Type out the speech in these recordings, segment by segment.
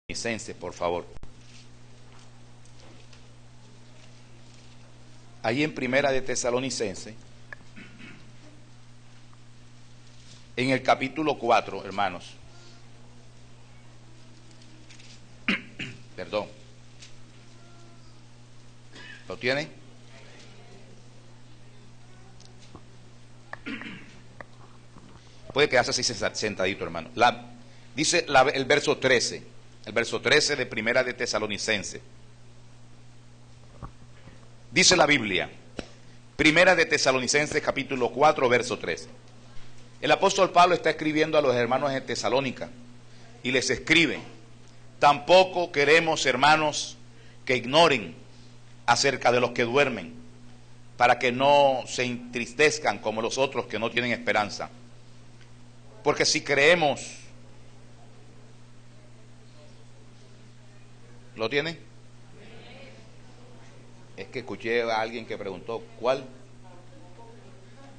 Tesalonicenses, por favor. Ahí en Primera de Tesalonicenses, en el capítulo 4, hermanos. Perdón. ¿Lo tienen? Puede quedarse así sentadito, hermano. Dice el verso 13. El verso 13 de Primera de Tesalonicenses. Dice la Biblia, Primera de Tesalonicenses capítulo 4, verso 13. El apóstol Pablo está escribiendo a los hermanos de Tesalónica y les escribe: tampoco queremos, hermanos, que ignoren acerca de los que duermen, para que no se entristezcan como los otros que no tienen esperanza. Porque si creemos, ¿lo tienen? Es que escuché a alguien que preguntó, ¿cuál?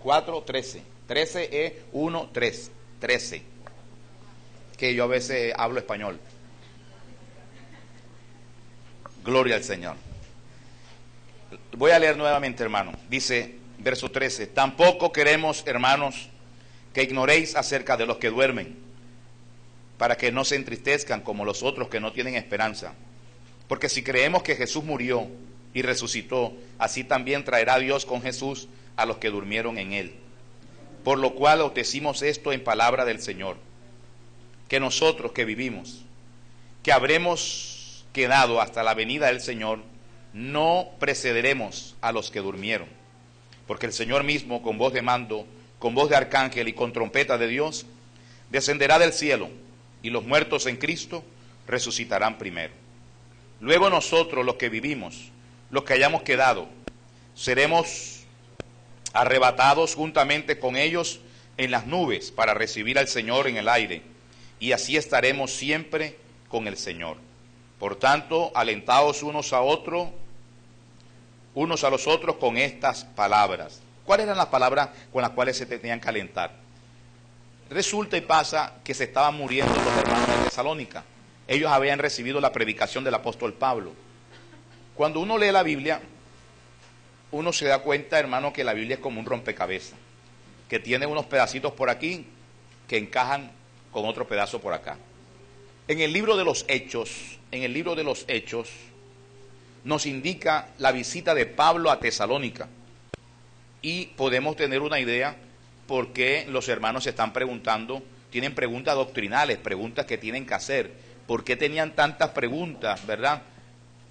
4:13. 13 es 1, 3. 13. Que yo a veces hablo español. Gloria al Señor. Voy a leer nuevamente, hermano. Dice, verso 13. Tampoco queremos, hermanos, que ignoréis acerca de los que duermen, para que no se entristezcan como los otros que no tienen esperanza. Porque si creemos que Jesús murió y resucitó, así también traerá Dios con Jesús a los que durmieron en él. Por lo cual os decimos esto en palabra del Señor, que nosotros que vivimos, que habremos quedado hasta la venida del Señor, no precederemos a los que durmieron. Porque el Señor mismo, con voz de mando, con voz de arcángel y con trompeta de Dios, descenderá del cielo, y los muertos en Cristo resucitarán primero. Luego nosotros, los que vivimos, los que hayamos quedado, seremos arrebatados juntamente con ellos en las nubes para recibir al Señor en el aire, y así estaremos siempre con el Señor. Por tanto, alentaos unos a los otros con estas palabras. ¿Cuáles eran las palabras con las cuales se tenían que alentar? Resulta y pasa que se estaban muriendo los hermanos de Tesalónica. Ellos habían recibido la predicación del apóstol Pablo. Cuando uno lee la Biblia, uno se da cuenta, hermano, que la Biblia es como un rompecabezas, que tiene unos pedacitos por aquí que encajan con otro pedazo por acá. En el libro de los Hechos, nos indica la visita de Pablo a Tesalónica. Y podemos tener una idea por qué los hermanos se están preguntando, tienen preguntas doctrinales, preguntas que tienen que hacer. ¿Por qué tenían tantas preguntas, verdad?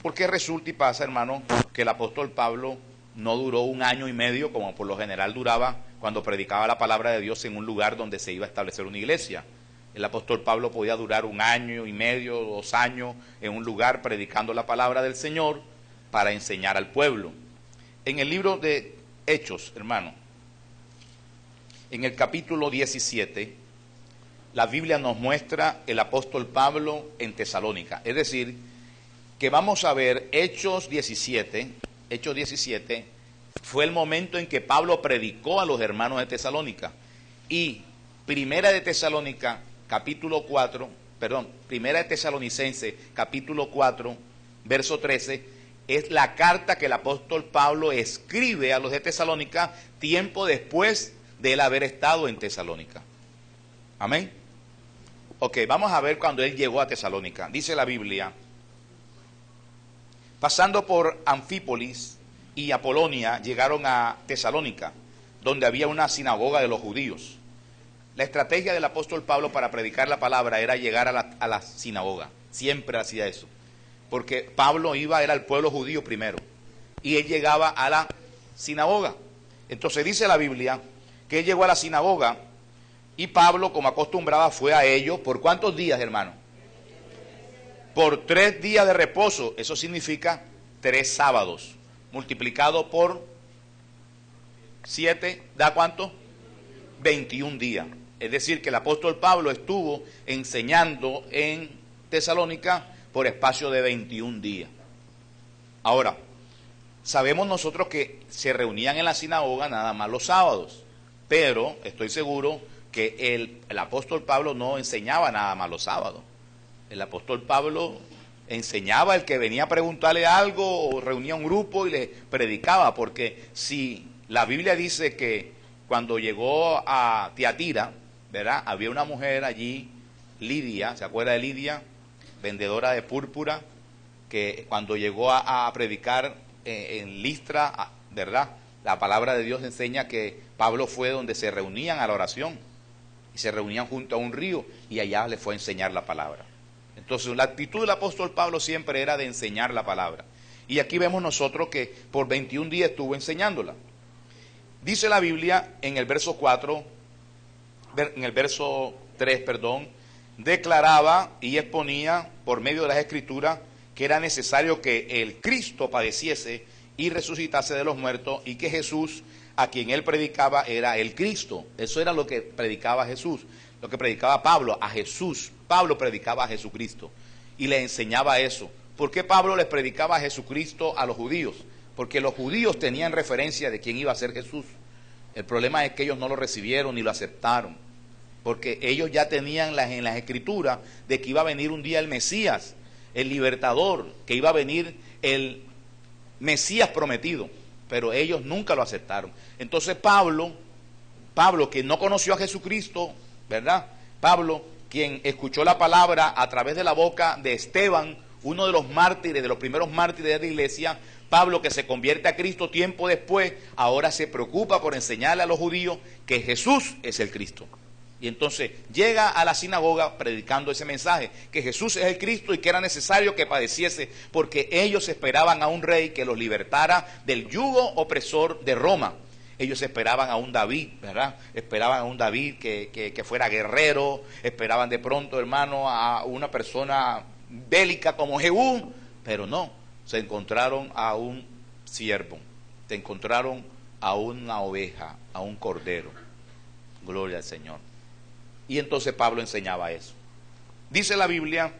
Porque resulta y pasa, hermano, que el apóstol Pablo no duró 1 año y medio, como por lo general duraba cuando predicaba la palabra de Dios en un lugar donde se iba a establecer una iglesia. El apóstol Pablo podía durar 1 año y medio, 2 años en un lugar predicando la palabra del Señor para enseñar al pueblo. En el libro de Hechos, hermano, en el capítulo 17, la Biblia nos muestra el apóstol Pablo en Tesalónica. Es decir, que vamos a ver Hechos 17 fue el momento en que Pablo predicó a los hermanos de Tesalónica. Y Primera de Tesalonicenses, capítulo 4, verso 13, es la carta que el apóstol Pablo escribe a los de Tesalónica tiempo después de él haber estado en Tesalónica. Amén. Ok, vamos a ver cuando él llegó a Tesalónica. Dice la Biblia: pasando por Anfípolis y Apolonia, llegaron a Tesalónica, donde había una sinagoga de los judíos. La estrategia del apóstol Pablo para predicar la palabra era llegar a la sinagoga. Siempre hacía eso. Porque Pablo era al pueblo judío primero, y él llegaba a la sinagoga. Entonces dice la Biblia que él llegó a la sinagoga, y Pablo, como acostumbraba, fue a ellos. ¿Por cuántos días, hermano? Por 3 días de reposo. Eso significa 3 sábados. Multiplicado por 7, ¿da cuánto? 21 días. Es decir, que el apóstol Pablo estuvo enseñando en Tesalónica por espacio de 21 días. Ahora, sabemos nosotros que se reunían en la sinagoga nada más los sábados, pero estoy seguro que el apóstol Pablo no enseñaba nada más los sábados. El apóstol Pablo enseñaba al que venía a preguntarle algo o reunía un grupo y le predicaba, porque si la Biblia dice que cuando llegó a Tiatira, ¿verdad? Había una mujer allí, Lidia, ¿se acuerda de Lidia? Vendedora de púrpura, que cuando llegó a predicar en Listra, ¿verdad? La palabra de Dios enseña que Pablo fue donde se reunían a la oración, y se reunían junto a un río, y allá le fue a enseñar la palabra. Entonces la actitud del apóstol Pablo siempre era de enseñar la palabra. Y aquí vemos nosotros que por 21 días estuvo enseñándola. Dice la Biblia en el verso 4, en el verso 3, perdón, declaraba y exponía por medio de las Escrituras que era necesario que el Cristo padeciese y resucitase de los muertos, y que Jesús, a quien él predicaba, era el Cristo. Eso era lo que predicaba Jesús, lo que predicaba Pablo, a Jesús. Pablo predicaba a Jesucristo y le enseñaba eso. ¿Por qué Pablo les predicaba a Jesucristo a los judíos? Porque los judíos tenían referencia de quién iba a ser Jesús. El problema es que ellos no lo recibieron ni lo aceptaron, porque ellos ya tenían en las Escrituras de que iba a venir un día el Mesías, el libertador, que iba a venir el Mesías prometido, pero ellos nunca lo aceptaron. Entonces Pablo, que no conoció a Jesucristo, ¿verdad? Pablo, quien escuchó la palabra a través de la boca de Esteban, uno de los mártires, de los primeros mártires de la iglesia, Pablo, que se convierte a Cristo tiempo después, ahora se preocupa por enseñarle a los judíos que Jesús es el Cristo. Y entonces llega a la sinagoga predicando ese mensaje, que Jesús es el Cristo y que era necesario que padeciese, porque ellos esperaban a un rey que los libertara del yugo opresor de Roma. Ellos esperaban a un David, ¿verdad? Esperaban a un David que fuera guerrero, esperaban de pronto, hermano, a una persona bélica como Jehú, pero no, se encontraron a un siervo, se encontraron a una oveja, a un cordero. Gloria al Señor. Y entonces Pablo enseñaba eso. Dice la Biblia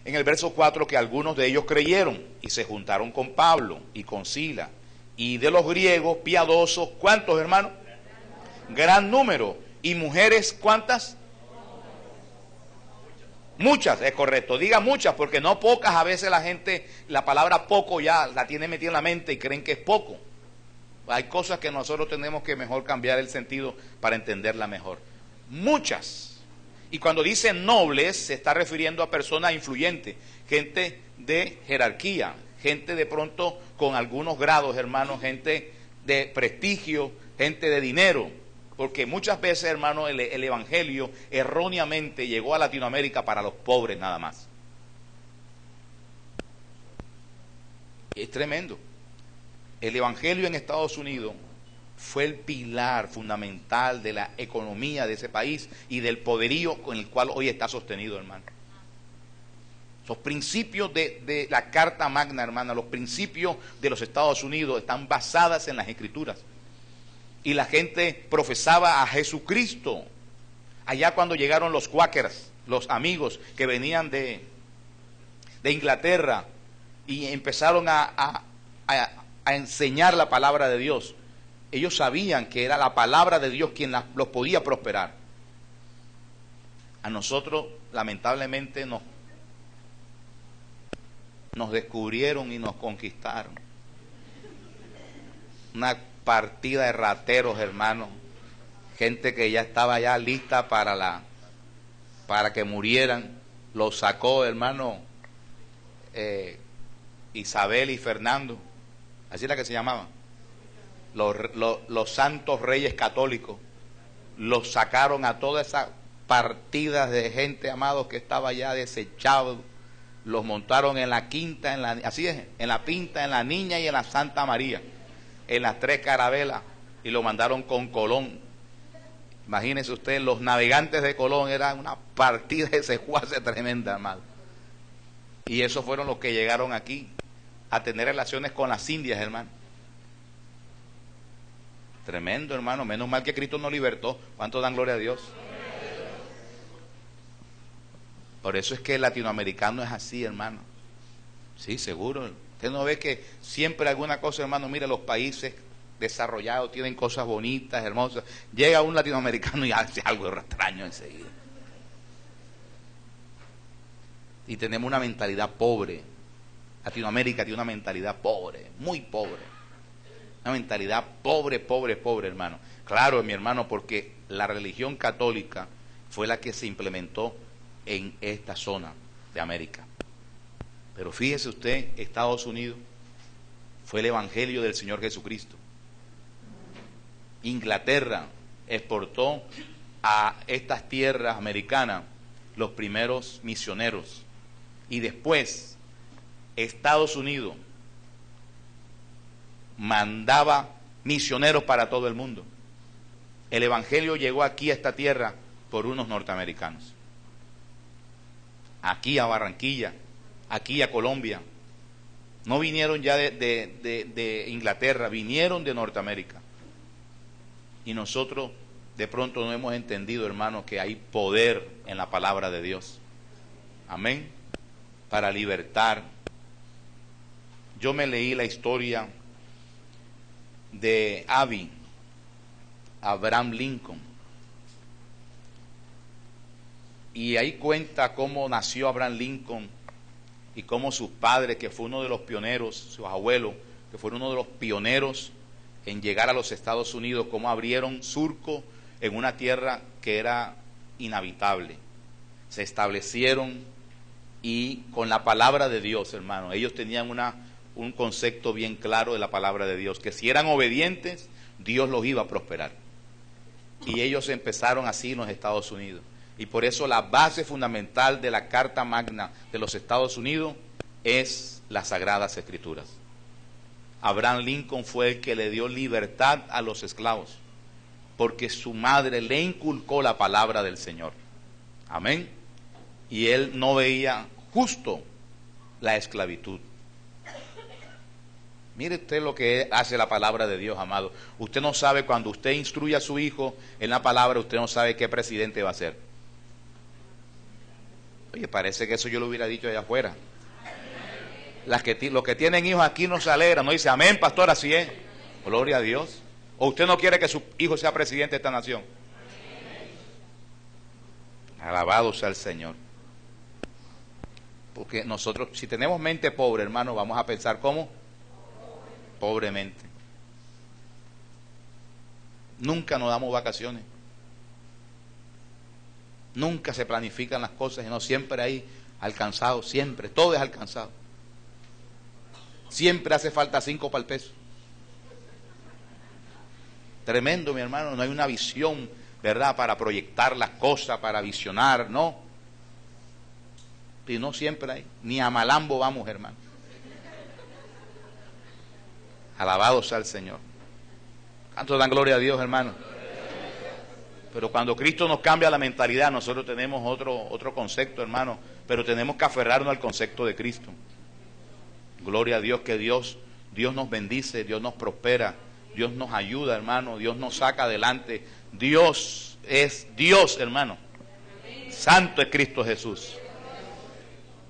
en el verso 4 que algunos de ellos creyeron y se juntaron con Pablo y con Sila. Y de los griegos piadosos, ¿cuántos, hermanos? Gran número. ¿Y mujeres cuántas? Muchas, es correcto. Diga muchas, porque no pocas. A veces la gente, la palabra poco ya la tiene metida en la mente y creen que es poco. Hay cosas que nosotros tenemos que mejor cambiar el sentido para entenderla mejor. Muchas. Y cuando dice nobles, se está refiriendo a personas influyentes, gente de jerarquía, gente de pronto con algunos grados, hermanos, gente de prestigio, gente de dinero. Porque muchas veces, hermano, el evangelio erróneamente llegó a Latinoamérica para los pobres nada más. Es tremendo. El evangelio en Estados Unidos fue el pilar fundamental de la economía de ese país y del poderío con el cual hoy está sostenido, hermano. Los principios de la Carta Magna, hermana, los principios de los Estados Unidos están basadas en las Escrituras. Y la gente profesaba a Jesucristo. Allá cuando llegaron los Quakers, los amigos que venían de Inglaterra y empezaron a enseñar la palabra de Dios, ellos sabían que era la palabra de Dios quien los podía prosperar. A nosotros, lamentablemente, nos descubrieron y nos conquistaron. Una partida de rateros, hermanos, gente que ya estaba ya lista para que murieran. Los sacó, hermano, Isabel y Fernando, así era que se llamaban, los santos reyes católicos. Los sacaron a todas esas partidas de gente, amados, que estaba ya desechado. Los montaron en la quinta, así es, en la Pinta, en la Niña y en la Santa María, en las 3 carabelas, y lo mandaron con Colón. Imagínense ustedes, los navegantes de Colón eran una partida de secuaces tremenda, hermano. Y esos fueron los que llegaron aquí a tener relaciones con las Indias, hermano. Tremendo, hermano. Menos mal que Cristo nos libertó. ¿Cuánto dan gloria a Dios? Por eso es que el latinoamericano es así, hermano. Sí, seguro. Usted no ve que siempre alguna cosa, hermano, mira, los países desarrollados tienen cosas bonitas, hermosas. Llega un latinoamericano y hace algo extraño enseguida. y tenemos una mentalidad pobre. Latinoamérica tiene una mentalidad pobre, muy pobre. Una mentalidad pobre, pobre, pobre, hermano. Claro, mi hermano, porque la religión católica fue la que se implementó en esta zona de América. Pero fíjese usted, Estados Unidos fue el evangelio del Señor Jesucristo. Inglaterra exportó a estas tierras americanas los primeros misioneros. Y después, Estados Unidos mandaba misioneros para todo el mundo. El evangelio llegó aquí a esta tierra por unos norteamericanos. Aquí a Barranquilla, aquí a Colombia. No vinieron ya de Inglaterra, vinieron de Norteamérica. Y nosotros de pronto no hemos entendido, hermanos, que hay poder en la palabra de Dios. Amén. Para libertar. Yo me leí la historia de Abraham Lincoln. Y ahí cuenta cómo nació Abraham Lincoln y cómo sus padres, que fue uno de los pioneros, sus abuelos, que fueron uno de los pioneros en llegar a los Estados Unidos, cómo abrieron surco en una tierra que era inhabitable. Se establecieron y con la palabra de Dios, hermano, ellos tenían un concepto bien claro de la palabra de Dios, que si eran obedientes, Dios los iba a prosperar. Y ellos empezaron así en los Estados Unidos. Y por eso la base fundamental de la Carta Magna de los Estados Unidos es las Sagradas Escrituras. Abraham Lincoln fue el que le dio libertad a los esclavos, porque su madre le inculcó la palabra del Señor. Amén. Y él no veía justo la esclavitud. Mire usted lo que hace la palabra de Dios, amado. Usted no sabe, cuando usted instruye a su hijo en la palabra, usted no sabe qué presidente va a ser. Oye, parece que eso yo lo hubiera dicho allá afuera. Los que tienen hijos aquí no se alegran, no dice amén, pastor, así es. Gloria a Dios. ¿O usted no quiere que su hijo sea presidente de esta nación? Alabado sea el Señor. Porque nosotros, si tenemos mente pobre, hermano, vamos a pensar ¿cómo? Pobremente. Nunca nos damos vacaciones. Nunca se planifican las cosas, sino siempre hay alcanzado, siempre, todo es alcanzado. Siempre hace falta 5 para el peso. Tremendo, mi hermano, no hay una visión, ¿verdad?, para proyectar las cosas, para visionar, no. Y no siempre hay, ni a Malambo vamos, hermano. Alabado sea el Señor. ¿Cuántos dan gloria a Dios, hermano? Pero cuando Cristo nos cambia la mentalidad, nosotros tenemos otro concepto, hermano, pero tenemos que aferrarnos al concepto de Cristo. Gloria a Dios, que Dios nos bendice, Dios nos prospera, Dios nos ayuda, hermano, Dios nos saca adelante. Dios es Dios, hermano. Santo es Cristo Jesús.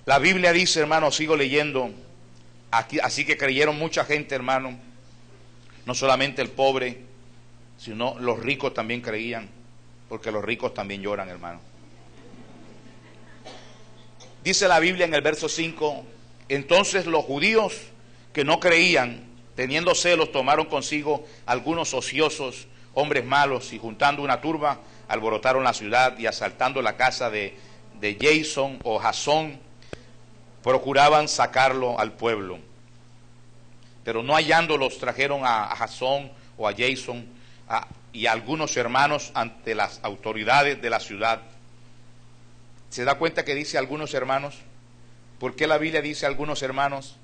La Biblia dice, hermano, sigo leyendo, aquí, así que creyeron mucha gente, hermano, no solamente el pobre, sino los ricos también creían, porque los ricos también lloran, hermano. Dice la Biblia en el verso 5, entonces los judíos que no creían, teniendo celos, tomaron consigo algunos ociosos, hombres malos, y juntando una turba, alborotaron la ciudad y asaltando la casa de Jason o Jasón, procuraban sacarlo al pueblo. Pero no hallándolos, trajeron a Jasón o a Jason y a algunos hermanos ante las autoridades de la ciudad. ¿Se da cuenta que dice algunos hermanos? ¿Por qué la Biblia dice algunos hermanos?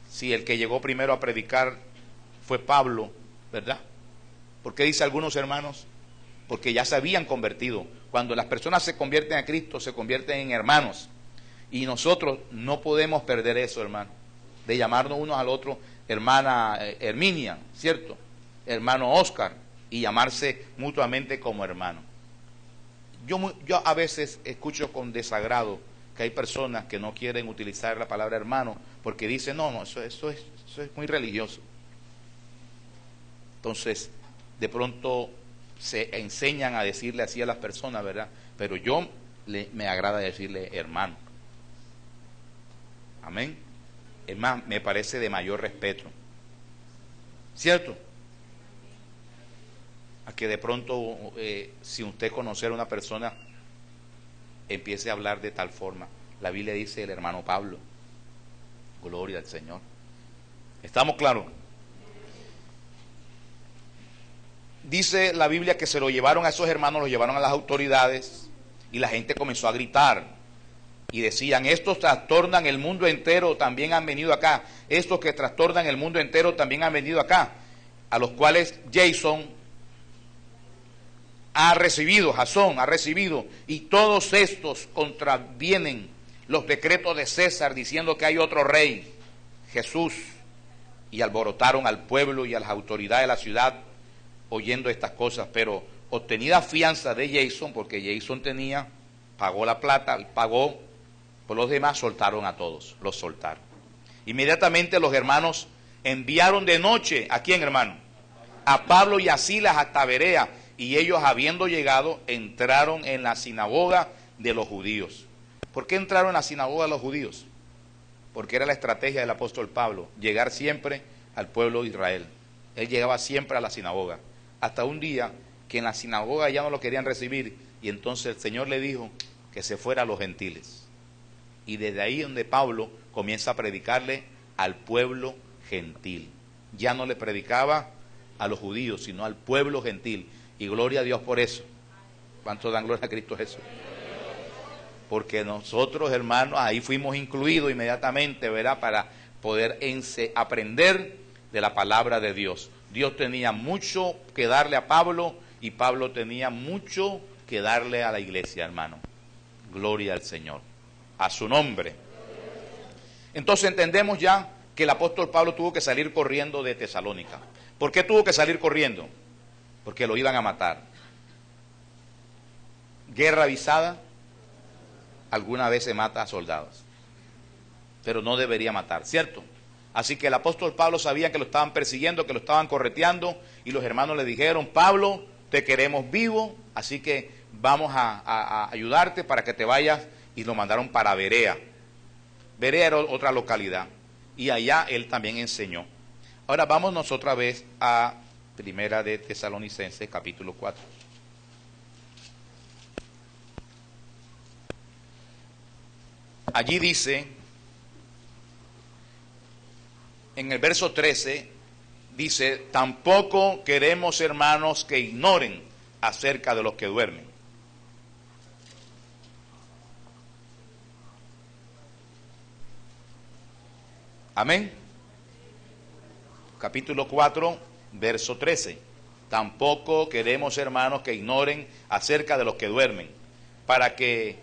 Si el que llegó primero a predicar fue Pablo, ¿verdad? ¿Por qué dice algunos hermanos? Porque ya se habían convertido. Cuando las personas se convierten a Cristo, se convierten en hermanos. Y nosotros no podemos perder eso, hermano, de llamarnos unos al otro hermana Herminia, ¿cierto? Hermano Oscar, y llamarse mutuamente como hermano. Yo a veces escucho con desagrado que hay personas que no quieren utilizar la palabra hermano porque dicen, no, eso es muy religioso. Entonces, de pronto se enseñan a decirle así a las personas, ¿verdad? Pero me agrada decirle hermano. Amén. Es más, me parece de mayor respeto. ¿Cierto? A que de pronto, si usted conocer a una persona, empiece a hablar de tal forma. La Biblia dice el hermano Pablo. Gloria al Señor. ¿Estamos claros? Dice la Biblia que se lo llevaron a esos hermanos, los llevaron a las autoridades y la gente comenzó a gritar y decían: estos trastornan el mundo entero, también han venido acá. Estos que trastornan el mundo entero también han venido acá. A los cuales Jason ha recibido, Jasón ha recibido, y todos estos contravienen los decretos de César diciendo que hay otro rey, Jesús, y alborotaron al pueblo y a las autoridades de la ciudad oyendo estas cosas. Pero obtenida fianza de Jason, porque Jason pagó la plata, pagó por los demás, soltaron a todos, los soltaron. Inmediatamente los hermanos enviaron de noche, ¿a quién, hermano? A Pablo y a Silas hasta Berea, y ellos, habiendo llegado, entraron en la sinagoga de los judíos. ¿Por qué entraron en la sinagoga de los judíos? Porque era la estrategia del apóstol Pablo, llegar siempre al pueblo de Israel. Él llegaba siempre a la sinagoga, hasta un día que en la sinagoga ya no lo querían recibir, y entonces el Señor le dijo que se fuera a los gentiles. Y desde ahí donde Pablo comienza a predicarle al pueblo gentil. Ya no le predicaba a los judíos, sino al pueblo gentil. Y gloria a Dios por eso. ¿Cuántos dan gloria a Cristo Jesús? Porque nosotros, hermanos, ahí fuimos incluidos inmediatamente, ¿verdad? Para poder aprender de la palabra de Dios. Dios tenía mucho que darle a Pablo y Pablo tenía mucho que darle a la iglesia, hermano. Gloria al Señor. A su nombre. Entonces entendemos ya que el apóstol Pablo tuvo que salir corriendo de Tesalónica. ¿Por qué tuvo que salir corriendo? Porque lo iban a matar. Guerra avisada alguna vez se mata a soldados, pero no debería matar, ¿cierto? Así que el apóstol Pablo sabía que lo estaban persiguiendo, que lo estaban correteando, y los hermanos le dijeron: Pablo, te queremos vivo, así que vamos a ayudarte para que te vayas, y lo mandaron para Berea. Berea era otra localidad, y allá él también enseñó. Ahora vámonos otra vez a Primera de Tesalonicenses, capítulo 4. Allí dice, en el verso 13, dice: tampoco queremos, hermanos, que ignoren acerca de los que duermen. Amén. Capítulo 4, verso 13. Tampoco queremos, hermanos, que ignoren acerca de los que duermen, para que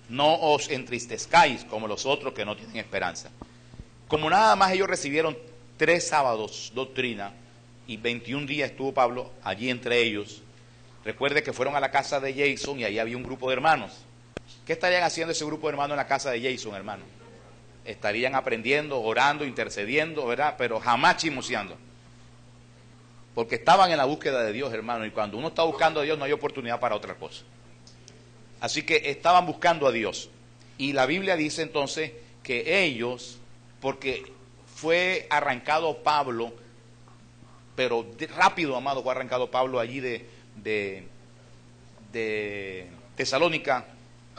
no os entristezcáis como los otros que no tienen esperanza. Como nada más ellos recibieron 3 sábados doctrina y 21 días estuvo Pablo allí entre ellos. Recuerde que fueron a la casa de Jason y ahí había un grupo de hermanos. ¿Qué estarían haciendo ese grupo de hermanos en la casa de Jason, hermano? Estarían aprendiendo, orando, intercediendo, ¿verdad? Pero jamás chismoseando. Porque estaban en la búsqueda de Dios, hermano, y cuando uno está buscando a Dios no hay oportunidad para otra cosa. Así que estaban buscando a Dios. Y la Biblia dice entonces que ellos, porque fue arrancado Pablo, pero rápido, amado, fue arrancado Pablo allí de Tesalónica,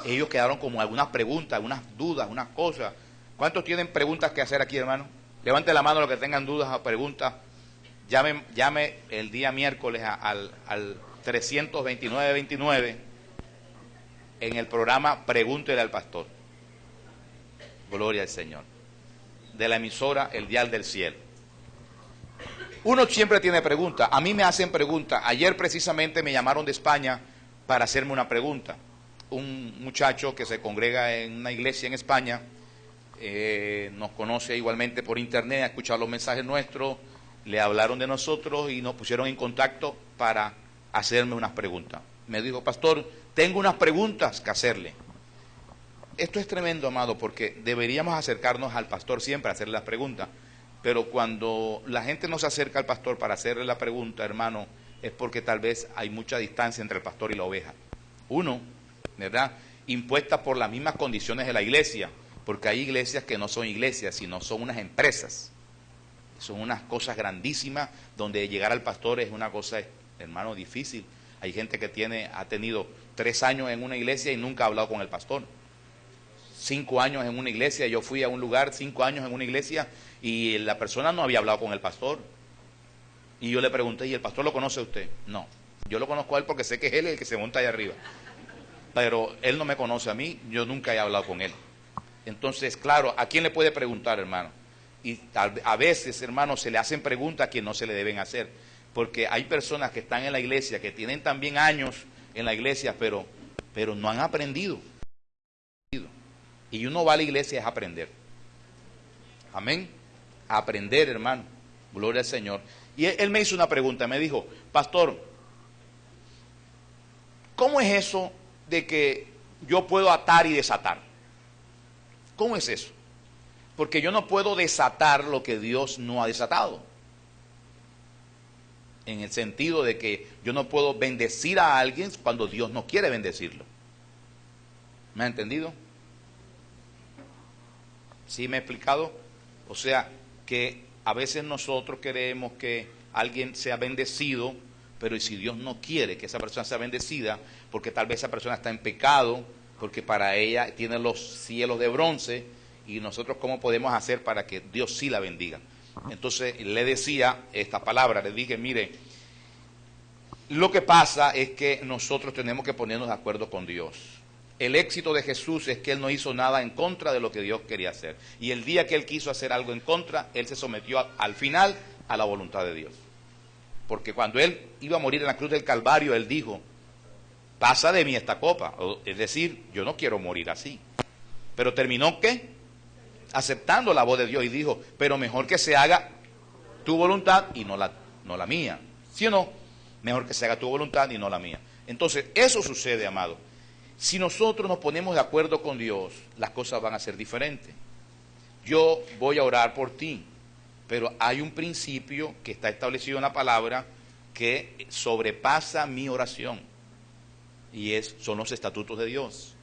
ellos quedaron como algunas preguntas, algunas dudas, unas cosas. ¿Cuántos tienen preguntas que hacer aquí, hermano? Levante la mano los que tengan dudas o preguntas. Llame el día miércoles al 329-29 en el programa Pregúntele al Pastor. Gloria al Señor. De la emisora El Dial del Cielo. Uno siempre tiene preguntas. A mí me hacen preguntas. Ayer precisamente me llamaron de España para hacerme una pregunta. Un muchacho que se congrega en una iglesia en España, nos conoce igualmente por internet, ha escuchado los mensajes nuestros, le hablaron de nosotros y nos pusieron en contacto para hacerme unas preguntas. Me dijo: pastor, tengo unas preguntas que hacerle. Esto es tremendo, amado, porque deberíamos acercarnos al pastor siempre a hacerle las preguntas, pero cuando la gente no se acerca al pastor para hacerle la pregunta, hermano, es porque tal vez hay mucha distancia entre el pastor y la oveja. Uno, ¿verdad?, impuesta por las mismas condiciones de la iglesia, porque hay iglesias que no son iglesias, sino son unas empresas. Son unas cosas grandísimas donde llegar al pastor es una cosa, hermano, difícil. Hay gente que ha tenido 3 años en una iglesia y nunca ha hablado con el pastor. 5 años en una iglesia, yo fui a un lugar, 5 años en una iglesia y la persona no había hablado con el pastor. Y yo le pregunté, ¿y el pastor lo conoce usted? No, yo lo conozco a él porque sé que es él el que se monta allá arriba. Pero él no me conoce a mí, yo nunca he hablado con él. Entonces, claro, ¿a quién le puede preguntar, hermano? Y a veces, hermano, se le hacen preguntas que no se le deben hacer. Porque hay personas que están en la iglesia, que tienen también años en la iglesia, pero no han aprendido. Y uno va a la iglesia es aprender. Amén. Aprender, hermano. Gloria al Señor. Y él me hizo una pregunta, me dijo, pastor, ¿cómo es eso de que yo puedo atar y desatar? ¿Cómo es eso? Porque yo no puedo desatar lo que Dios no ha desatado. En el sentido de que yo no puedo bendecir a alguien cuando Dios no quiere bendecirlo. ¿Me ha entendido? ¿Sí me he explicado? O sea, que a veces nosotros queremos que alguien sea bendecido, pero ¿y si Dios no quiere que esa persona sea bendecida? Porque tal vez esa persona está en pecado, porque para ella tiene los cielos de bronce, y nosotros ¿cómo podemos hacer para que Dios sí la bendiga? Entonces le decía esta palabra, le dije, mire, lo que pasa es que nosotros tenemos que ponernos de acuerdo con Dios. El éxito de Jesús es que Él no hizo nada en contra de lo que Dios quería hacer. Y el día que Él quiso hacer algo en contra, Él se sometió al final a la voluntad de Dios. Porque cuando Él iba a morir en la cruz del Calvario, Él dijo, pasa de mí esta copa. Es decir, yo no quiero morir así. Pero terminó, ¿qué? Aceptando la voz de Dios y dijo, pero mejor que se haga tu voluntad y no la mía. ¿Sí o no? Mejor que se haga tu voluntad y no la mía. Entonces, eso sucede, amado. Si nosotros nos ponemos de acuerdo con Dios, las cosas van a ser diferentes. Yo voy a orar por ti, pero hay un principio que está establecido en la palabra que sobrepasa mi oración. Y son los estatutos de Dios.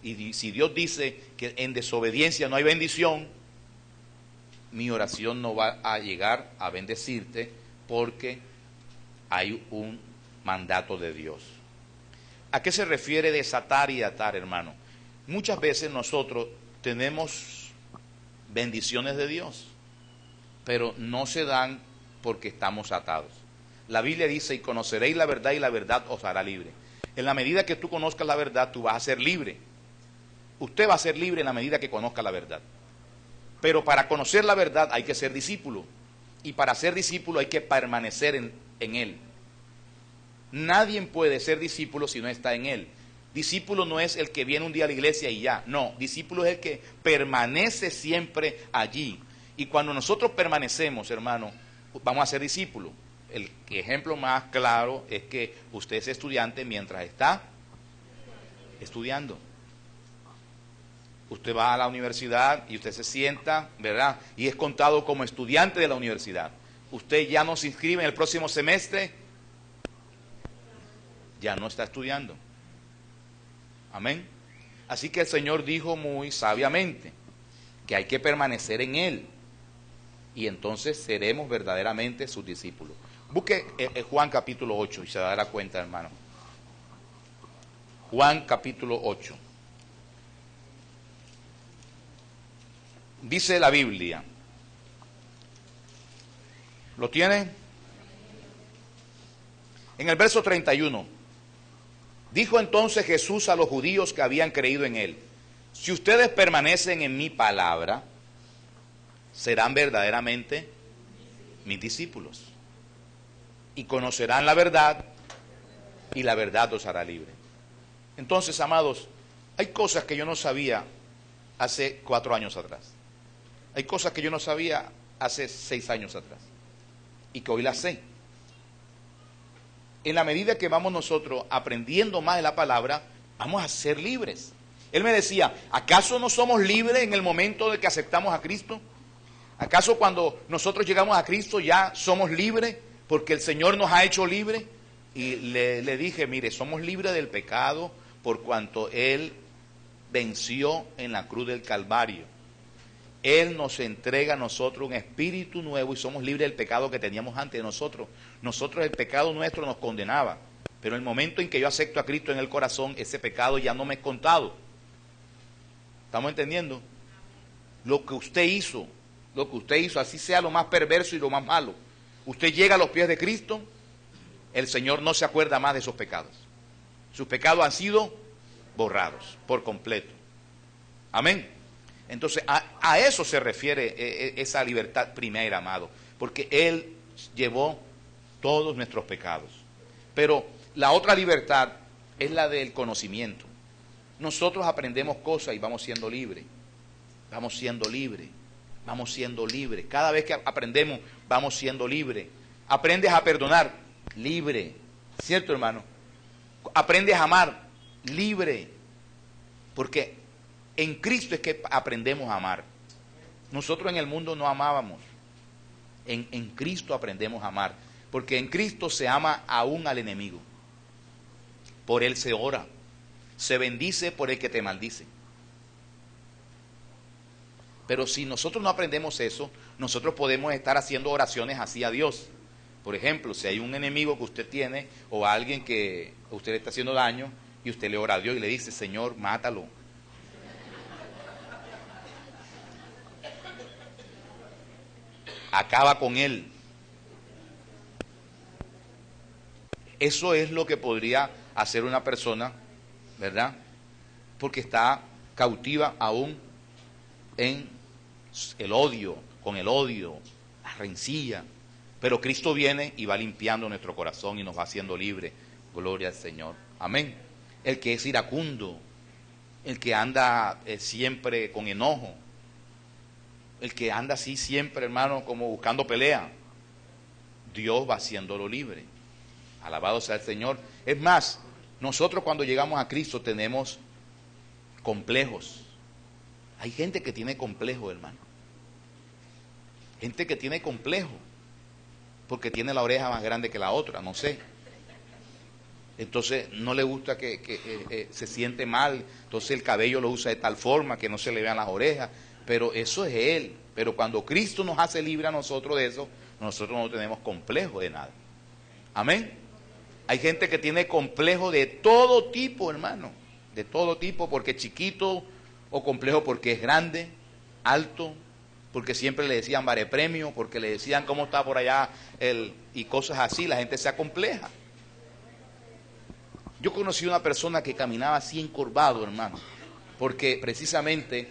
Y si Dios dice que en desobediencia no hay bendición, mi oración no va a llegar a bendecirte porque hay un mandato de Dios. ¿A qué se refiere desatar y atar, hermano? Muchas veces nosotros tenemos bendiciones de Dios, pero no se dan porque estamos atados. La Biblia dice, y conoceréis la verdad y la verdad os hará libre. En la medida que tú conozcas la verdad, tú vas a ser libre. Usted va a ser libre en la medida que conozca la verdad. Pero para conocer la verdad hay que ser discípulo. Y para ser discípulo hay que permanecer en Él. Nadie puede ser discípulo si no está en Él. Discípulo no es el que viene un día a la iglesia y ya. No, discípulo es el que permanece siempre allí. Y cuando nosotros permanecemos, hermano, vamos a ser discípulos. El ejemplo más claro es que usted es estudiante mientras está estudiando. Usted va a la universidad y usted se sienta, ¿verdad? Y es contado como estudiante de la universidad. Usted ya no se inscribe en el próximo semestre, ya no está estudiando. Amén. Así que el Señor dijo muy sabiamente que hay que permanecer en Él. Y entonces seremos verdaderamente sus discípulos. Busque Juan capítulo 8 y se dará cuenta, hermano. Juan capítulo 8. Dice la Biblia. ¿Lo tiene? En el verso 31. Dijo entonces Jesús a los judíos que habían creído en Él: si ustedes permanecen en mi palabra, serán verdaderamente mis discípulos. Y conocerán la verdad, y la verdad os hará libre. Entonces, amados, hay cosas que yo no sabía hace 4 años atrás. Hay cosas que yo no sabía hace 6 años atrás. Y que hoy las sé. En la medida que vamos nosotros aprendiendo más de la palabra, vamos a ser libres. Él me decía, ¿acaso no somos libres en el momento de que aceptamos a Cristo? ¿Acaso cuando nosotros llegamos a Cristo ya somos libres porque el Señor nos ha hecho libres? Y le dije, mire, somos libres del pecado por cuanto Él venció en la cruz del Calvario. Él nos entrega a nosotros un espíritu nuevo y somos libres del pecado que teníamos antes de nosotros. Nosotros, el pecado nuestro nos condenaba, pero en el momento en que yo acepto a Cristo en el corazón, ese pecado ya no me es contado. ¿Estamos entendiendo? Lo que usted hizo, así sea lo más perverso y lo más malo, usted llega a los pies de Cristo, el Señor no se acuerda más de esos pecados. Sus pecados han sido borrados por completo. Amén. Entonces, a eso se refiere esa libertad primera, amado, porque Él llevó todos nuestros pecados. Pero la otra libertad es la del conocimiento. Nosotros aprendemos cosas y vamos siendo libres. Vamos siendo libres. Vamos siendo libres. Cada vez que aprendemos, vamos siendo libres. Aprendes a perdonar, libre. ¿Cierto, hermano? Aprendes a amar, libre. Porque en Cristo es que aprendemos a amar. Nosotros en el mundo no amábamos. En Cristo aprendemos a amar. Porque en Cristo se ama aún al enemigo. Por Él se ora. Se bendice por el que te maldice. Pero si nosotros no aprendemos eso, nosotros podemos estar haciendo oraciones así a Dios. Por ejemplo, si hay un enemigo que usted tiene o alguien que a usted le está haciendo daño y usted le ora a Dios y le dice, Señor, mátalo. Acaba con él. Eso es lo que podría hacer una persona, ¿verdad? Porque está cautiva aún en el odio, con el odio, la rencilla. Pero Cristo viene y va limpiando nuestro corazón y nos va haciendo libres. Gloria al Señor. Amén. El que es iracundo, el que anda siempre con enojo, el que anda así siempre, hermano, como buscando pelea, Dios va haciéndolo libre. Alabado sea el Señor. Es más, nosotros cuando llegamos a Cristo tenemos complejos. Hay gente que tiene complejo, hermano. Gente que tiene complejo porque tiene la oreja más grande que la otra, no sé. Entonces no le gusta que se siente mal, entonces el cabello lo usa de tal forma que no se le vean las orejas, pero eso es él. Pero cuando Cristo nos hace libre a nosotros de eso, nosotros no tenemos complejo de nada. Amén. Hay gente que tiene complejo de todo tipo, hermano, de todo tipo, porque es chiquito, o complejo porque es grande, alto, porque siempre le decían premio, porque le decían cómo está por allá y cosas así. La gente se acompleja. Yo conocí una persona que caminaba así encorvado, hermano, porque precisamente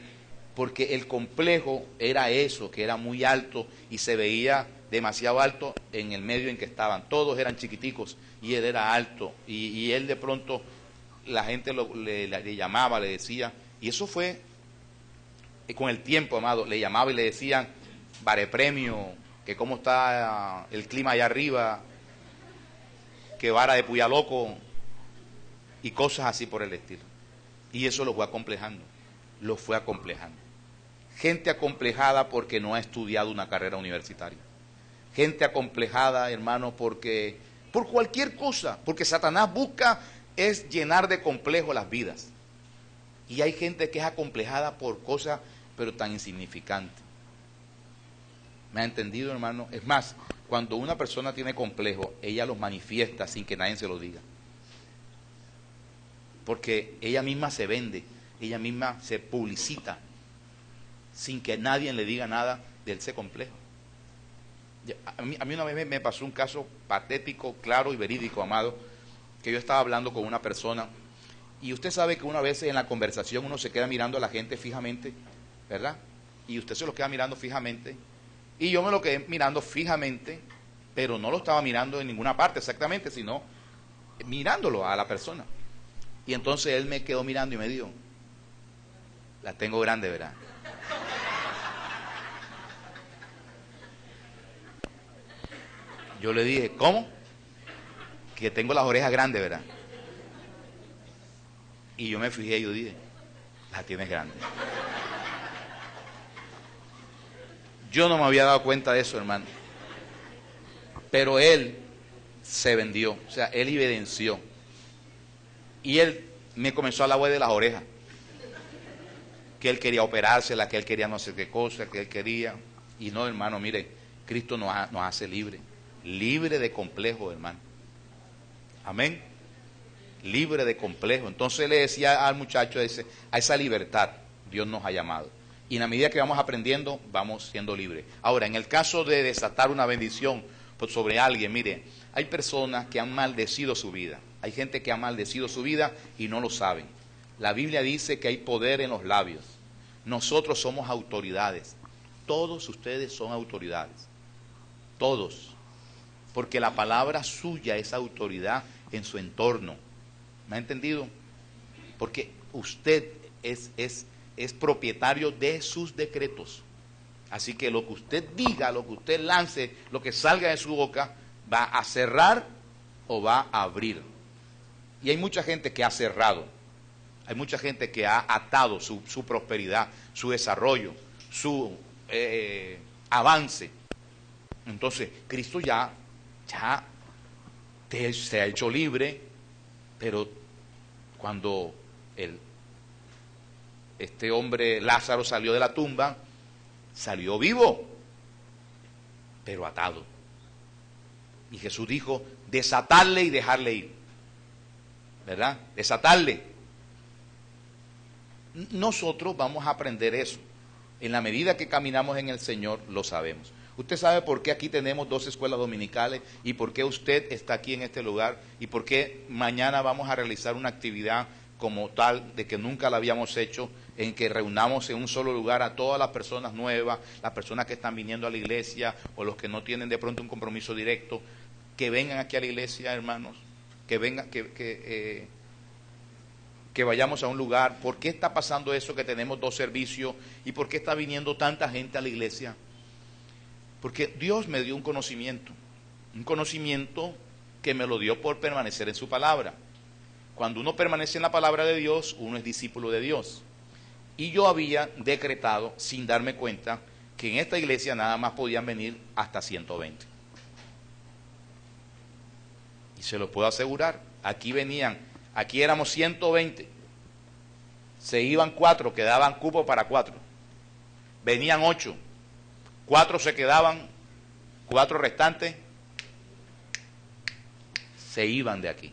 porque el complejo era eso, que era muy alto y se veía demasiado alto en el medio en que estaban. Todos eran chiquiticos y él era alto y él de pronto la gente le llamaba, le decía, y eso fue con el tiempo, amado, le llamaba y le decían premio, que cómo está el clima allá arriba, que vara de Puyaloco y cosas así por el estilo. Y eso lo fue acomplejando, Gente acomplejada porque no ha estudiado una carrera universitaria. Gente acomplejada, hermano, por cualquier cosa, porque Satanás busca es llenar de complejo las vidas. Y hay gente que es acomplejada por cosas, pero tan insignificantes. ¿Me ha entendido, hermano? Es más, cuando una persona tiene complejo, ella los manifiesta sin que nadie se lo diga. Porque ella misma se vende, ella misma se publicita, sin que nadie le diga nada de ese complejo. A mí una vez me pasó un caso patético, claro y verídico, amado, que yo estaba hablando con una persona, y usted sabe que una vez en la conversación uno se queda mirando a la gente fijamente, ¿verdad? Y usted se lo queda mirando fijamente, y yo me lo quedé mirando fijamente, pero no lo estaba mirando en ninguna parte exactamente, sino mirándolo a la persona. Y entonces él me quedó mirando y me dijo, la tengo grande, ¿verdad? Yo le dije, ¿cómo? Que tengo las orejas grandes, ¿verdad? Y yo me fijé y yo dije, la tienes grande. Yo no me había dado cuenta de eso, hermano. Pero él se vendió, o sea, él evidenció. Y él me comenzó a hablar de las orejas. que él quería operársela, que él quería no sé qué cosa, que él quería. Y no, hermano, mire, Cristo nos hace libre, libre de complejo, hermano. Amén. Libre de complejo. Entonces le decía al muchacho, dice, a esa libertad Dios nos ha llamado. Y en la medida que vamos aprendiendo, vamos siendo libres. Ahora, en el caso de desatar una bendición sobre alguien, mire, hay personas que han maldecido su vida. Hay gente que ha maldecido su vida y no lo saben. La Biblia dice que hay poder en los labios. Nosotros somos autoridades. Todos ustedes son autoridades. Todos. Porque la palabra suya es autoridad en su entorno. ¿Me ha entendido? Porque usted es propietario de sus decretos. Así que lo que usted diga, lo que usted lance, lo que salga de su boca, va a cerrar o va a abrir. Y hay mucha gente que ha cerrado. Hay mucha gente que ha atado su prosperidad, su desarrollo, su avance. Entonces, Cristo ya se ha hecho libre, pero cuando este hombre Lázaro salió de la tumba, salió vivo, pero atado. Y Jesús dijo, desatarle y dejarle ir. ¿Verdad? Desatarle. Nosotros vamos a aprender eso. En la medida que caminamos en el Señor, lo sabemos. Usted sabe por qué aquí tenemos 2 escuelas dominicales y por qué usted está aquí en este lugar y por qué mañana vamos a realizar una actividad como tal de que nunca la habíamos hecho, en que reunamos en un solo lugar a todas las personas nuevas, las personas que están viniendo a la iglesia o los que no tienen de pronto un compromiso directo, que vengan aquí a la iglesia, hermanos, que vengan, que vayamos a un lugar. ¿Por qué está pasando eso que tenemos 2 servicios y por qué está viniendo tanta gente a la iglesia? Porque Dios me dio un conocimiento que me lo dio por permanecer en su palabra. Cuando uno permanece en la palabra de Dios, uno es discípulo de Dios. Y yo había decretado, sin darme cuenta, que en esta iglesia nada más podían venir hasta 120. Y se lo puedo asegurar, aquí éramos 120. Se iban 4, quedaban cupo para 4. Venían 8. 4 se quedaban, 4 restantes se iban de aquí.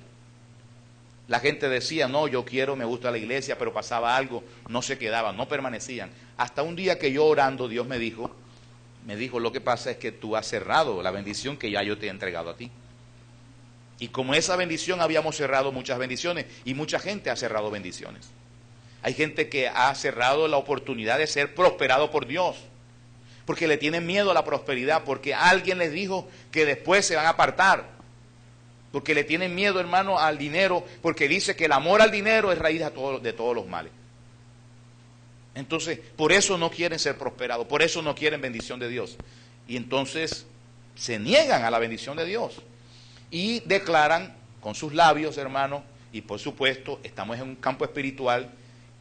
La gente decía, no, yo quiero, me gusta la iglesia, pero pasaba algo, no se quedaban, no permanecían. Hasta un día que yo orando, Dios me dijo, lo que pasa es que tú has cerrado la bendición que ya yo te he entregado a ti. Y como esa bendición habíamos cerrado muchas bendiciones, y mucha gente ha cerrado bendiciones. Hay gente que ha cerrado la oportunidad de ser prosperado por Dios, porque le tienen miedo a la prosperidad, porque alguien les dijo que después se van a apartar. Porque le tienen miedo, hermano, al dinero, porque dice que el amor al dinero es raíz de todos los males. Entonces, por eso no quieren ser prosperados, por eso no quieren bendición de Dios. Y entonces se niegan a la bendición de Dios. Y declaran con sus labios, hermano, y por supuesto, estamos en un campo espiritual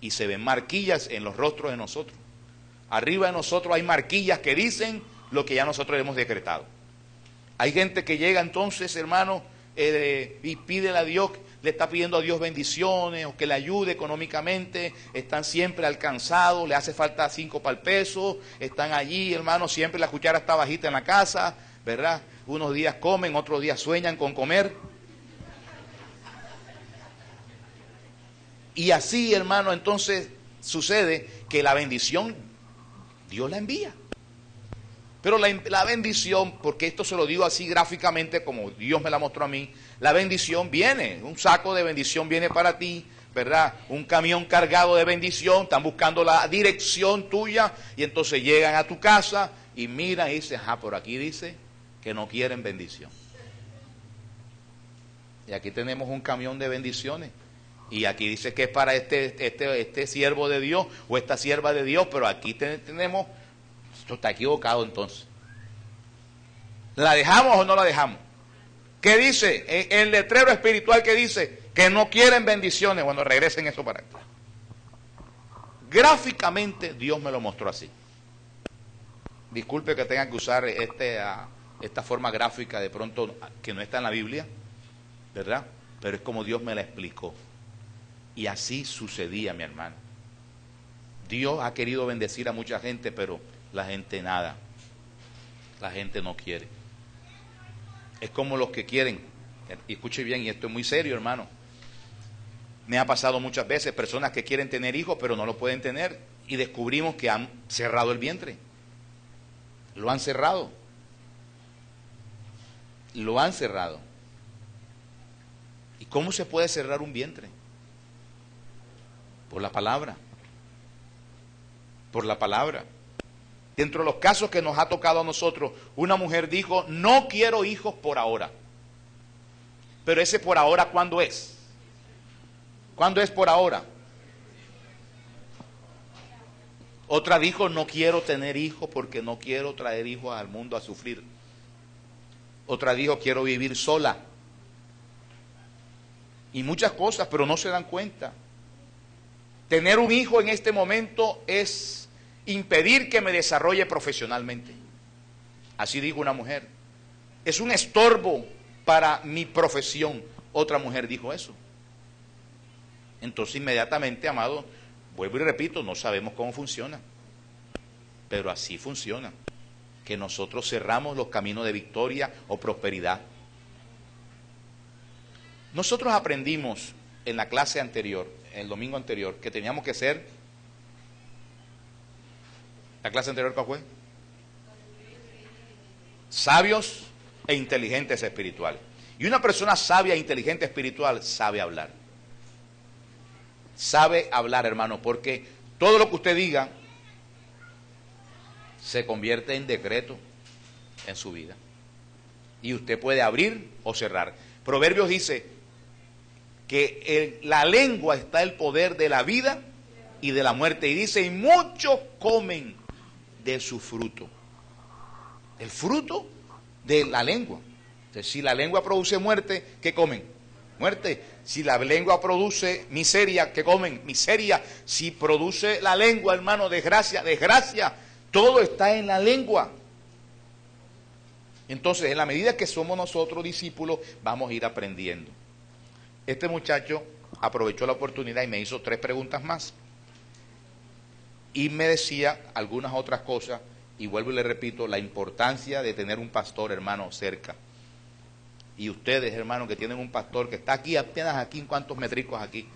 y se ven marquillas en los rostros de nosotros. Arriba de nosotros hay marquillas que dicen lo que ya nosotros hemos decretado. Hay gente que llega entonces, hermano, y pídele a Dios, le está pidiendo a Dios bendiciones o que le ayude económicamente, están siempre alcanzados, le hace falta 5 para el peso, están allí, hermano, siempre la cuchara está bajita en la casa, ¿verdad? Unos días comen, otros días sueñan con comer. Y así, hermano, entonces sucede que la bendición Dios la envía. Pero la bendición, porque esto se lo digo así gráficamente como Dios me la mostró a mí, la bendición viene, un saco de bendición viene para ti, ¿verdad? Un camión cargado de bendición, están buscando la dirección tuya y entonces llegan a tu casa y miran y dicen, por aquí dice que no quieren bendición. Y aquí tenemos un camión de bendiciones. Y aquí dice que es para este siervo de Dios o esta sierva de Dios, pero aquí tenemos... Esto está equivocado entonces. ¿La dejamos o no la dejamos? ¿Qué dice? El letrero espiritual que dice que no quieren bendiciones. Bueno, regresen eso para acá. Gráficamente Dios me lo mostró así. Disculpe que tenga que usar esta forma gráfica de pronto que no está en la Biblia, ¿verdad? Pero es como Dios me la explicó. Y así sucedía, mi hermano. Dios ha querido bendecir a mucha gente, pero la gente nada. La gente no quiere. Es como los que quieren. Y escuche bien, y esto es muy serio, hermano. Me ha pasado muchas veces personas que quieren tener hijos, pero no lo pueden tener. Y descubrimos que han cerrado el vientre. Lo han cerrado. Lo han cerrado. ¿Y cómo se puede cerrar un vientre? Por la palabra. Por la palabra. Dentro de los casos que nos ha tocado a nosotros, una mujer dijo, no quiero hijos por ahora. Pero ese por ahora, ¿cuándo es? ¿Cuándo es por ahora? Otra dijo, no quiero tener hijos porque no quiero traer hijos al mundo a sufrir. Otra dijo, quiero vivir sola. Y muchas cosas, pero no se dan cuenta. Tener un hijo en este momento es impedir que me desarrolle profesionalmente. Así dijo una mujer. Es un estorbo para mi profesión. Otra mujer dijo eso. Entonces inmediatamente, amado, vuelvo y repito, no sabemos cómo funciona, pero así funciona, que nosotros cerramos los caminos de victoria o prosperidad. Nosotros aprendimos en la clase anterior, el domingo anterior, que teníamos que ser, ¿la clase anterior cuál fue? Sabios e inteligentes espirituales. Y una persona sabia e inteligente espiritual sabe hablar. Sabe hablar, hermano, porque todo lo que usted diga se convierte en decreto en su vida. Y usted puede abrir o cerrar. Proverbios dice que la lengua está el poder de la vida y de la muerte. Y dice, y muchos comen de su fruto. El fruto de la lengua. Entonces, si la lengua produce muerte, ¿qué comen? Muerte. Si la lengua produce miseria, ¿qué comen? Miseria. Si produce la lengua, hermano, desgracia, desgracia. Todo está en la lengua. Entonces, en la medida que somos nosotros discípulos, vamos a ir aprendiendo. Este muchacho aprovechó la oportunidad y me hizo 3 preguntas más. Y me decía algunas otras cosas, y vuelvo y le repito, la importancia de tener un pastor, hermano, cerca. Y ustedes, hermanos, que tienen un pastor que está aquí, apenas aquí, en cuántos metricos aquí,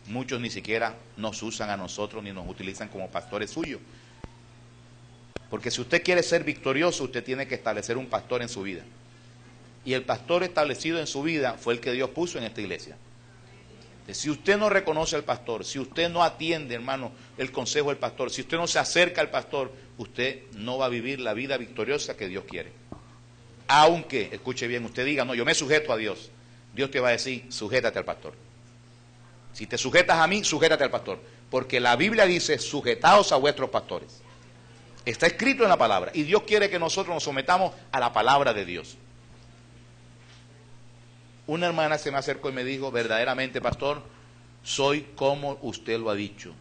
muchos ni siquiera nos usan a nosotros ni nos utilizan como pastores suyos. Porque si usted quiere ser victorioso, usted tiene que establecer un pastor en su vida. Y el pastor establecido en su vida fue el que Dios puso en esta iglesia. Si usted no reconoce al pastor, si usted no atiende, hermano, el consejo del pastor, si usted no se acerca al pastor, usted no va a vivir la vida victoriosa que Dios quiere. Aunque, escuche bien, usted diga, no, yo me sujeto a Dios. Dios te va a decir, sujétate al pastor. Si te sujetas a mí, sujétate al pastor. Porque la Biblia dice, sujetaos a vuestros pastores. Está escrito en la palabra. Y Dios quiere que nosotros nos sometamos a la palabra de Dios. Una hermana se me acercó y me dijo, verdaderamente, pastor, soy como usted lo ha dicho.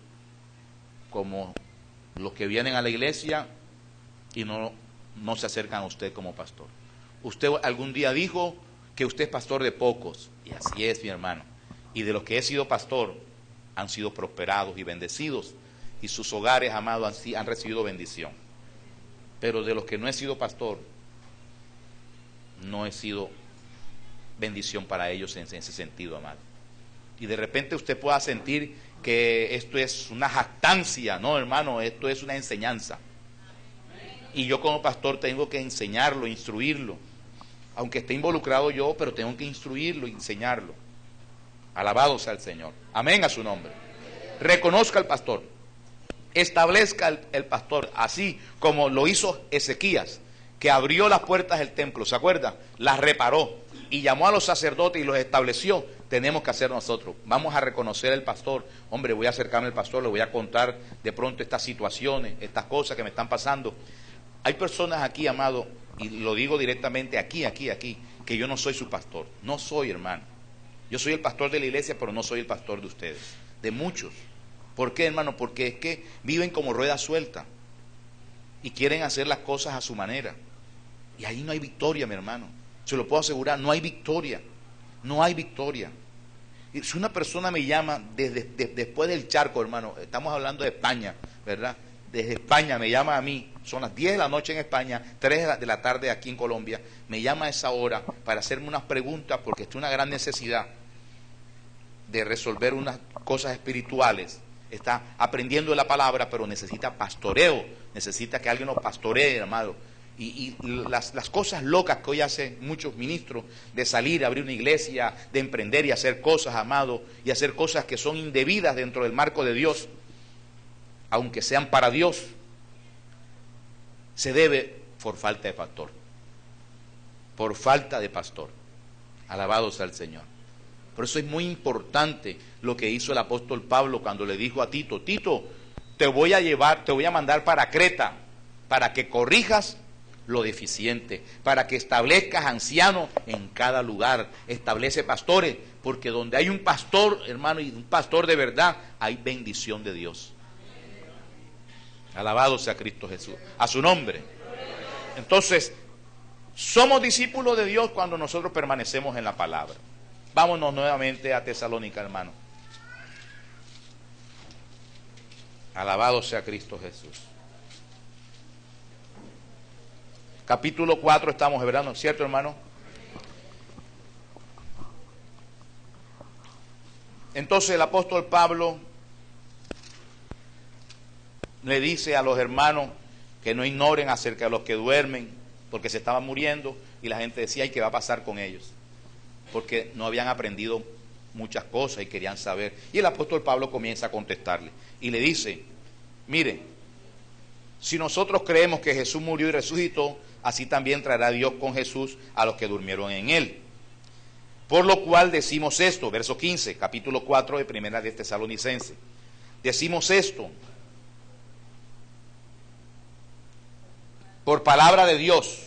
Como los que vienen a la iglesia y no se acercan a usted como pastor. Usted algún día dijo que usted es pastor de pocos, y así es, mi hermano. Y de los que he sido pastor, han sido prosperados y bendecidos, y sus hogares, amados, han recibido bendición. Pero de los que no he sido pastor, no he sido bendición para ellos en ese sentido, amado. Y de repente usted pueda sentir que esto es una jactancia. No, hermano, esto es una enseñanza. Y yo como pastor tengo que enseñarlo, instruirlo. Aunque esté involucrado yo, pero tengo que instruirlo, enseñarlo. Alabado sea el Señor. Amén a su nombre. Reconozca al pastor. Establezca el pastor, así como lo hizo Ezequías, que abrió las puertas del templo, ¿se acuerda? Las reparó y llamó a los sacerdotes y los estableció. Tenemos que hacer nosotros. Vamos a reconocer al pastor. Hombre, voy a acercarme al pastor, le voy a contar de pronto estas situaciones, estas cosas que me están pasando. Hay personas aquí, amado, y lo digo directamente aquí, que yo no soy su pastor. No soy, hermano. Yo soy el pastor de la iglesia, pero no soy el pastor de ustedes, de muchos. ¿Por qué, hermano? Porque es que viven como rueda suelta y quieren hacer las cosas a su manera. Y ahí no hay victoria, mi hermano. Se lo puedo asegurar, no hay victoria. No hay victoria. Y si una persona me llama después del charco, hermano, estamos hablando de España, ¿verdad? Desde España me llama a mí, son las 10 de la noche en España, 3 de la tarde aquí en Colombia, me llama a esa hora para hacerme unas preguntas porque está una gran necesidad de resolver unas cosas espirituales. Está aprendiendo de la palabra, pero necesita pastoreo, necesita que alguien lo pastoree, hermano. Y las cosas locas que hoy hacen muchos ministros, de salir, abrir una iglesia, de emprender y hacer cosas, amado, y hacer cosas que son indebidas dentro del marco de Dios, aunque sean para Dios, se debe por falta de pastor. Por falta de pastor. Alabado sea el Señor. Por eso es muy importante lo que hizo el apóstol Pablo cuando le dijo a Tito: Tito, te voy a mandar para Creta, para que corrijas lo deficiente, para que establezcas ancianos en cada lugar, establece pastores, porque donde hay un pastor, hermano, y un pastor de verdad, hay bendición de Dios. Alabado sea Cristo Jesús, a su nombre. Entonces, somos discípulos de Dios cuando nosotros permanecemos en la palabra. Vámonos nuevamente a Tesalónica, hermano. Alabado sea Cristo Jesús. Capítulo 4 estamos, ¿verdad? ¿No es cierto, hermano? Entonces el apóstol Pablo le dice a los hermanos que no ignoren acerca de los que duermen, porque se estaban muriendo, y la gente decía: ¿y qué va a pasar con ellos? Porque no habían aprendido muchas cosas y querían saber. Y el apóstol Pablo comienza a contestarle y le dice: mire, si nosotros creemos que Jesús murió y resucitó, así también traerá Dios con Jesús a los que durmieron en él. Por lo cual decimos esto, verso 15, capítulo 4 de Primera de Tesalonicenses. Decimos esto por palabra de Dios.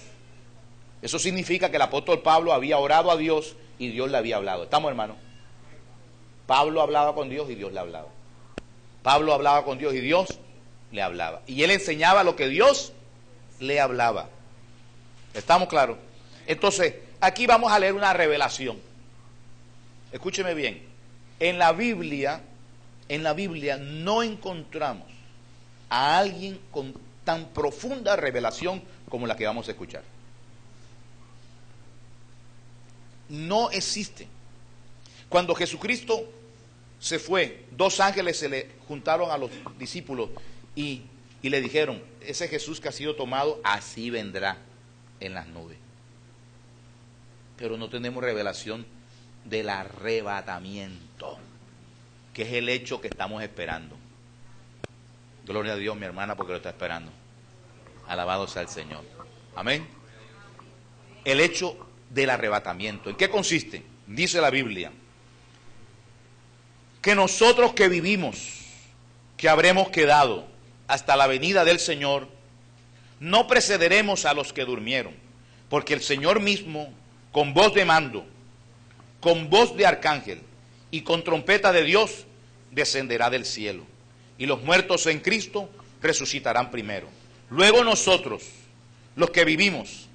Eso significa que el apóstol Pablo había orado a Dios y Dios le había hablado. ¿Estamos, hermano? Pablo hablaba con Dios y Dios le hablaba. Pablo hablaba con Dios y Dios le hablaba. Y él enseñaba lo que Dios le hablaba. ¿Estamos claros? Entonces, aquí vamos a leer una revelación. Escúcheme bien. En la Biblia no encontramos a alguien con tan profunda revelación como la que vamos a escuchar. No existe. Cuando Jesucristo se fue, 2 ángeles se le juntaron a los discípulos y le dijeron: ese Jesús que ha sido tomado, así vendrá en las nubes. Pero no tenemos revelación del arrebatamiento, que es el hecho que estamos esperando. Gloria a Dios, mi hermana, porque lo está esperando. Alabado sea el Señor. Amén. El hecho del arrebatamiento, ¿en qué consiste? Dice la Biblia que nosotros que vivimos, que habremos quedado hasta la venida del Señor, no precederemos a los que durmieron, porque el Señor mismo, con voz de mando, con voz de arcángel y con trompeta de Dios, descenderá del cielo, y los muertos en Cristo resucitarán primero. Luego nosotros, los que vivimos,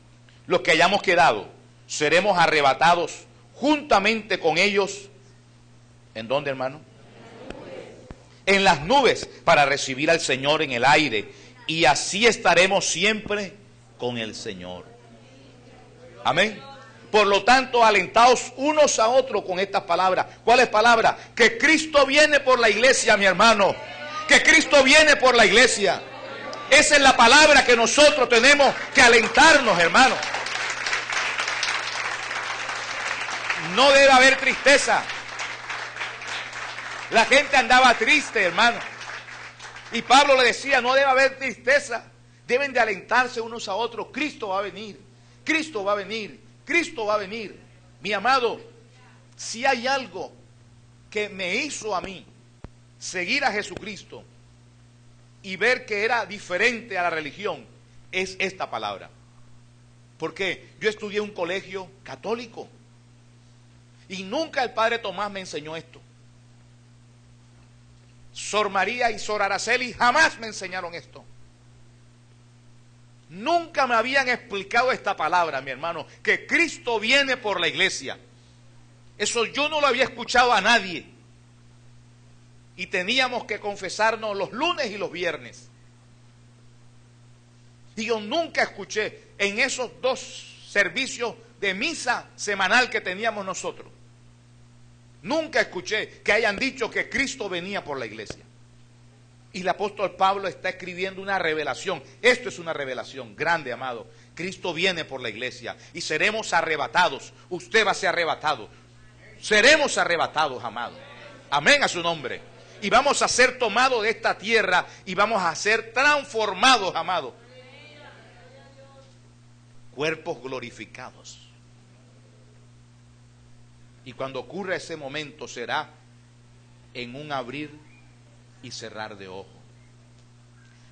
los que hayamos quedado, seremos arrebatados juntamente con ellos. ¿En dónde, hermano? En las nubes, para recibir al Señor en el aire, y así estaremos siempre con el Señor. Amén. Por lo tanto, alentaos unos a otros con estas palabras. ¿Cuáles palabras? Que Cristo viene por la iglesia, mi hermano. Que Cristo viene por la iglesia. Esa es la palabra que nosotros tenemos que alentarnos, hermano. No debe haber tristeza. La gente andaba triste, hermano. Y Pablo le decía: no debe haber tristeza. Deben de alentarse unos a otros. Cristo va a venir. Cristo va a venir. Cristo va a venir. Mi amado, si hay algo que me hizo a mí seguir a Jesucristo y ver que era diferente a la religión, es esta palabra. Porque yo estudié en un colegio católico y nunca el padre Tomás me enseñó esto. Sor María y Sor Araceli jamás me enseñaron esto. Nunca me habían explicado esta palabra, mi hermano, que Cristo viene por la iglesia. Eso yo no lo había escuchado a nadie. y teníamos que confesarnos los lunes y los viernes. Y yo nunca escuché en esos 2 servicios de misa semanal que teníamos nosotros, nunca escuché que hayan dicho que Cristo venía por la iglesia. Y el apóstol Pablo está escribiendo una revelación. Esto es una revelación grande, amado. Cristo viene por la iglesia y seremos arrebatados. Usted va a ser arrebatado. Seremos arrebatados, amado. Amén a su nombre. Y vamos a ser tomados de esta tierra y vamos a ser transformados, amado. Cuerpos glorificados. Y cuando ocurra ese momento será en un abrir y cerrar de ojos.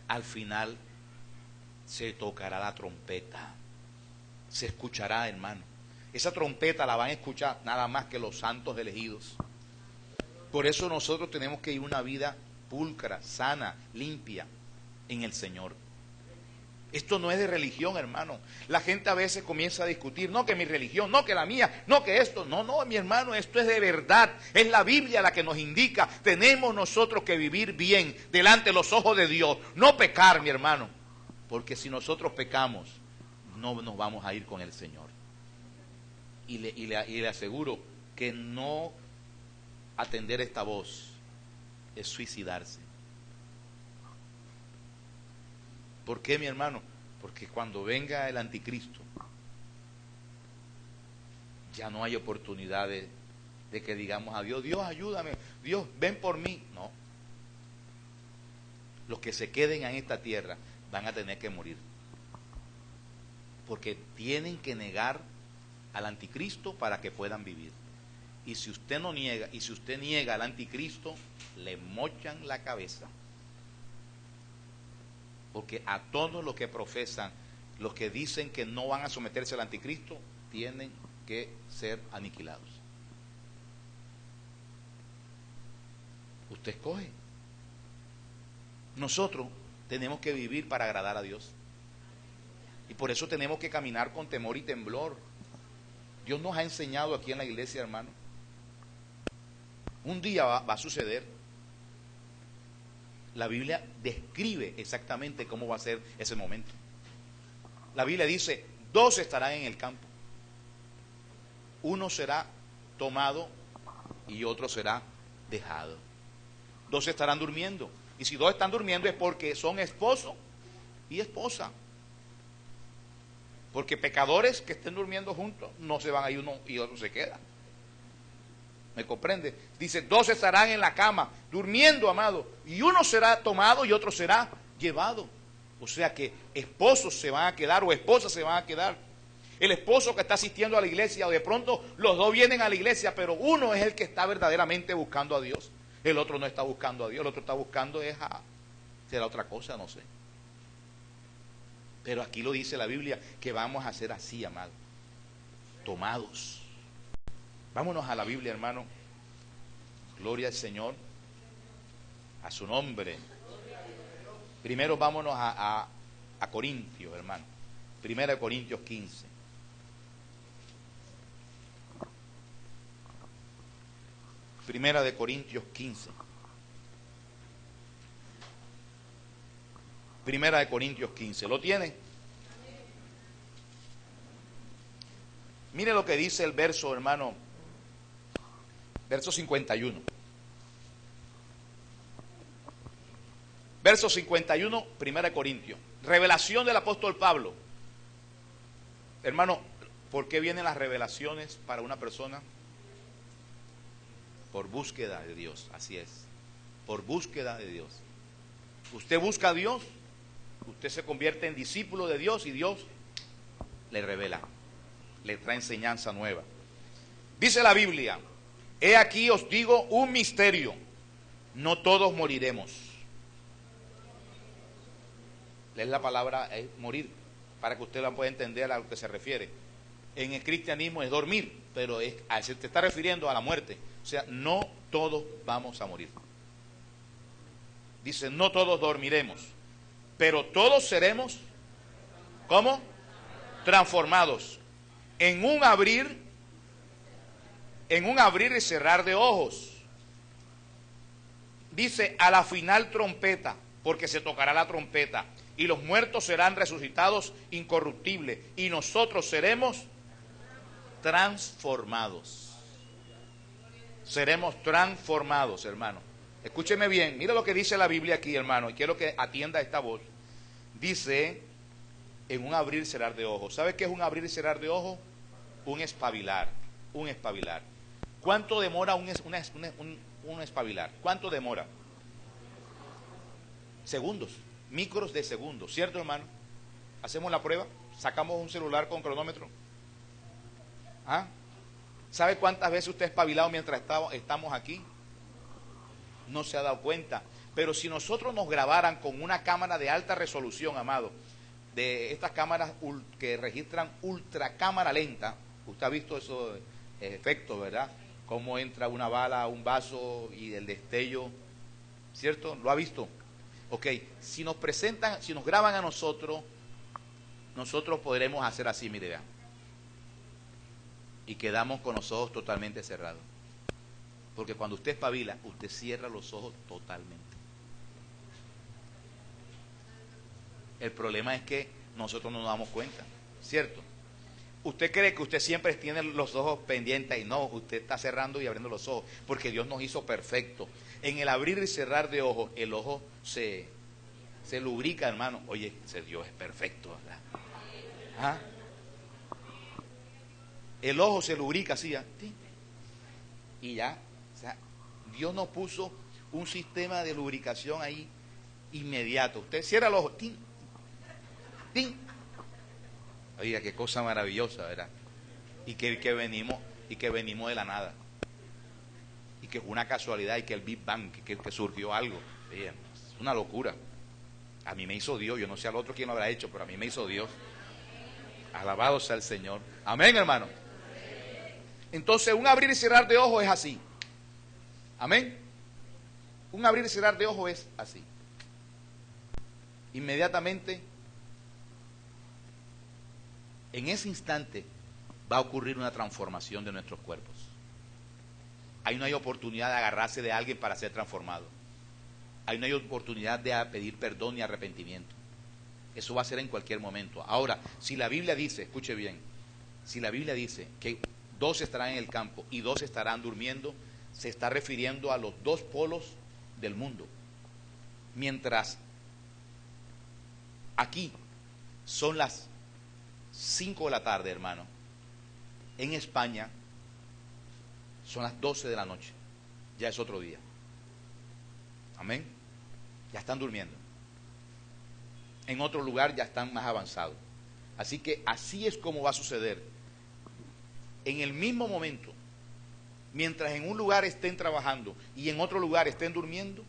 Al final se tocará la trompeta. Se escuchará, hermano. Esa trompeta la van a escuchar nada más que los santos elegidos. Por eso nosotros tenemos que ir una vida pulcra, sana, limpia en el Señor. Esto no es de religión, hermano. La gente a veces comienza a discutir, no que mi religión, no que la mía, no que esto. No, mi hermano, esto es de verdad. Es la Biblia la que nos indica. Tenemos nosotros que vivir bien delante de los ojos de Dios. No pecar, mi hermano. Porque si nosotros pecamos, no nos vamos a ir con el Señor. Y le aseguro que no atender esta voz es suicidarse. ¿Por qué, mi hermano? Porque cuando venga el anticristo, ya no hay oportunidades de que digamos a Dios, Dios ayúdame, Dios ven por mí. No. Los que se queden en esta tierra van a tener que morir. Porque tienen que negar al anticristo para que puedan vivir. Y si usted no niega, y si usted niega al anticristo, le mochan la cabeza. Porque a todos los que profesan, los que dicen que no van a someterse al anticristo, tienen que ser aniquilados. Usted escoge. Nosotros tenemos que vivir para agradar a Dios. Y por eso tenemos que caminar con temor y temblor. Dios nos ha enseñado aquí en la iglesia, hermano. Un día va a suceder. La Biblia describe exactamente cómo va a ser ese momento. La Biblia dice, 2 estarán en el campo. Uno será tomado y otro será dejado. 2 estarán durmiendo. Y si 2 están durmiendo es porque son esposo y esposa. Porque pecadores que estén durmiendo juntos no se van a ir uno y otro se queda. ¿Me comprende? Dice, 2 estarán en la cama, durmiendo, amado, y uno será tomado y otro será llevado. O sea que esposos se van a quedar o esposas se van a quedar. El esposo que está asistiendo a la iglesia, o de pronto los 2 vienen a la iglesia, pero uno es el que está verdaderamente buscando a Dios. El otro no está buscando a Dios, el otro está buscando será otra cosa, no sé. Pero aquí lo dice la Biblia, que vamos a ser así, amado. Tomados. Vámonos a la Biblia, hermano. Gloria al Señor. A su nombre. Primero vámonos a Corintios, hermano. 1 Corintios 15. Primera de Corintios 15. Primera de Corintios 15. ¿Lo tiene? Mire lo que dice el verso, hermano. Verso 51. Verso 51, 1 Corintios. Revelación del apóstol Pablo. Hermano, ¿por qué vienen las revelaciones para una persona? Por búsqueda de Dios, así es. Por búsqueda de Dios. Usted busca a Dios, usted se convierte en discípulo de Dios y Dios le revela, le trae enseñanza nueva. Dice la Biblia, he aquí os digo un misterio, no todos moriremos. Es la palabra es morir, para que usted la pueda entender a lo que se refiere. En el cristianismo es dormir, pero se te está refiriendo a la muerte. O sea, no todos vamos a morir. Dice, no todos dormiremos, pero todos seremos, ¿cómo? Transformados en un abrir y cerrar de ojos. Dice, a la final trompeta, porque se tocará la trompeta, y los muertos serán resucitados incorruptibles, y nosotros seremos transformados. Seremos transformados, hermano. Escúcheme bien, mira lo que dice la Biblia aquí, hermano, y quiero que atienda esta voz. Dice, en un abrir y cerrar de ojos. ¿Sabe qué es un abrir y cerrar de ojos? Un espabilar, un espabilar. ¿Cuánto demora un espabilar? ¿Cuánto demora? Segundos, micros de segundos, ¿cierto, hermano? Hacemos la prueba, sacamos un celular con cronómetro. ¿Ah? ¿Sabe cuántas veces usted ha espabilado mientras estamos aquí? No se ha dado cuenta. Pero si nosotros nos grabaran con una cámara de alta resolución, amado, de estas cámaras que registran ultracámara lenta, usted ha visto esos efectos, ¿verdad? Cómo entra una bala a un vaso y el destello, ¿cierto? ¿Lo ha visto? Ok, si nos presentan, si nos graban a nosotros, nosotros podremos hacer así, mire, vean. Y quedamos con los ojos totalmente cerrados. Porque cuando usted espabila, usted cierra los ojos totalmente. El problema es que nosotros no nos damos cuenta, ¿cierto? Usted cree que usted siempre tiene los ojos pendientes y no, usted está cerrando y abriendo los ojos, porque Dios nos hizo perfecto. En el abrir y cerrar de ojos, el ojo se lubrica, hermano. Oye, ese Dios es perfecto, ¿verdad? ¿Ah? El ojo se lubrica así, ¿ah? Y ya, o sea, Dios nos puso un sistema de lubricación ahí inmediato. Usted cierra los ojos, ¡tin! ¡Tin! Oiga, qué cosa maravillosa, ¿verdad? Y que venimos de la nada. Y que es una casualidad y que el Big Bang, que surgió algo. Bien, es una locura. A mí me hizo Dios, yo no sé al otro quién lo habrá hecho, pero a mí me hizo Dios. Alabado sea el Señor. Amén, hermano. Entonces, un abrir y cerrar de ojos es así. Amén. Un abrir y cerrar de ojos es así. Inmediatamente, en ese instante, va a ocurrir una transformación de nuestros cuerpos. Ahí no hay oportunidad de agarrarse de alguien para ser transformado. Ahí no hay oportunidad de pedir perdón ni arrepentimiento. Eso va a ser en cualquier momento. Ahora, si la Biblia dice, escuche bien, si la Biblia dice que 2 estarán en el campo y 2 estarán durmiendo, se está refiriendo a los 2 polos del mundo. Mientras aquí son las 5 de la tarde, hermano, en España son las 12 de la noche. Ya es otro día. Amén. Ya están durmiendo. En otro lugar ya están más avanzados. Así que así es como va a suceder. En el mismo momento, mientras en un lugar estén trabajando y en otro lugar estén durmiendo,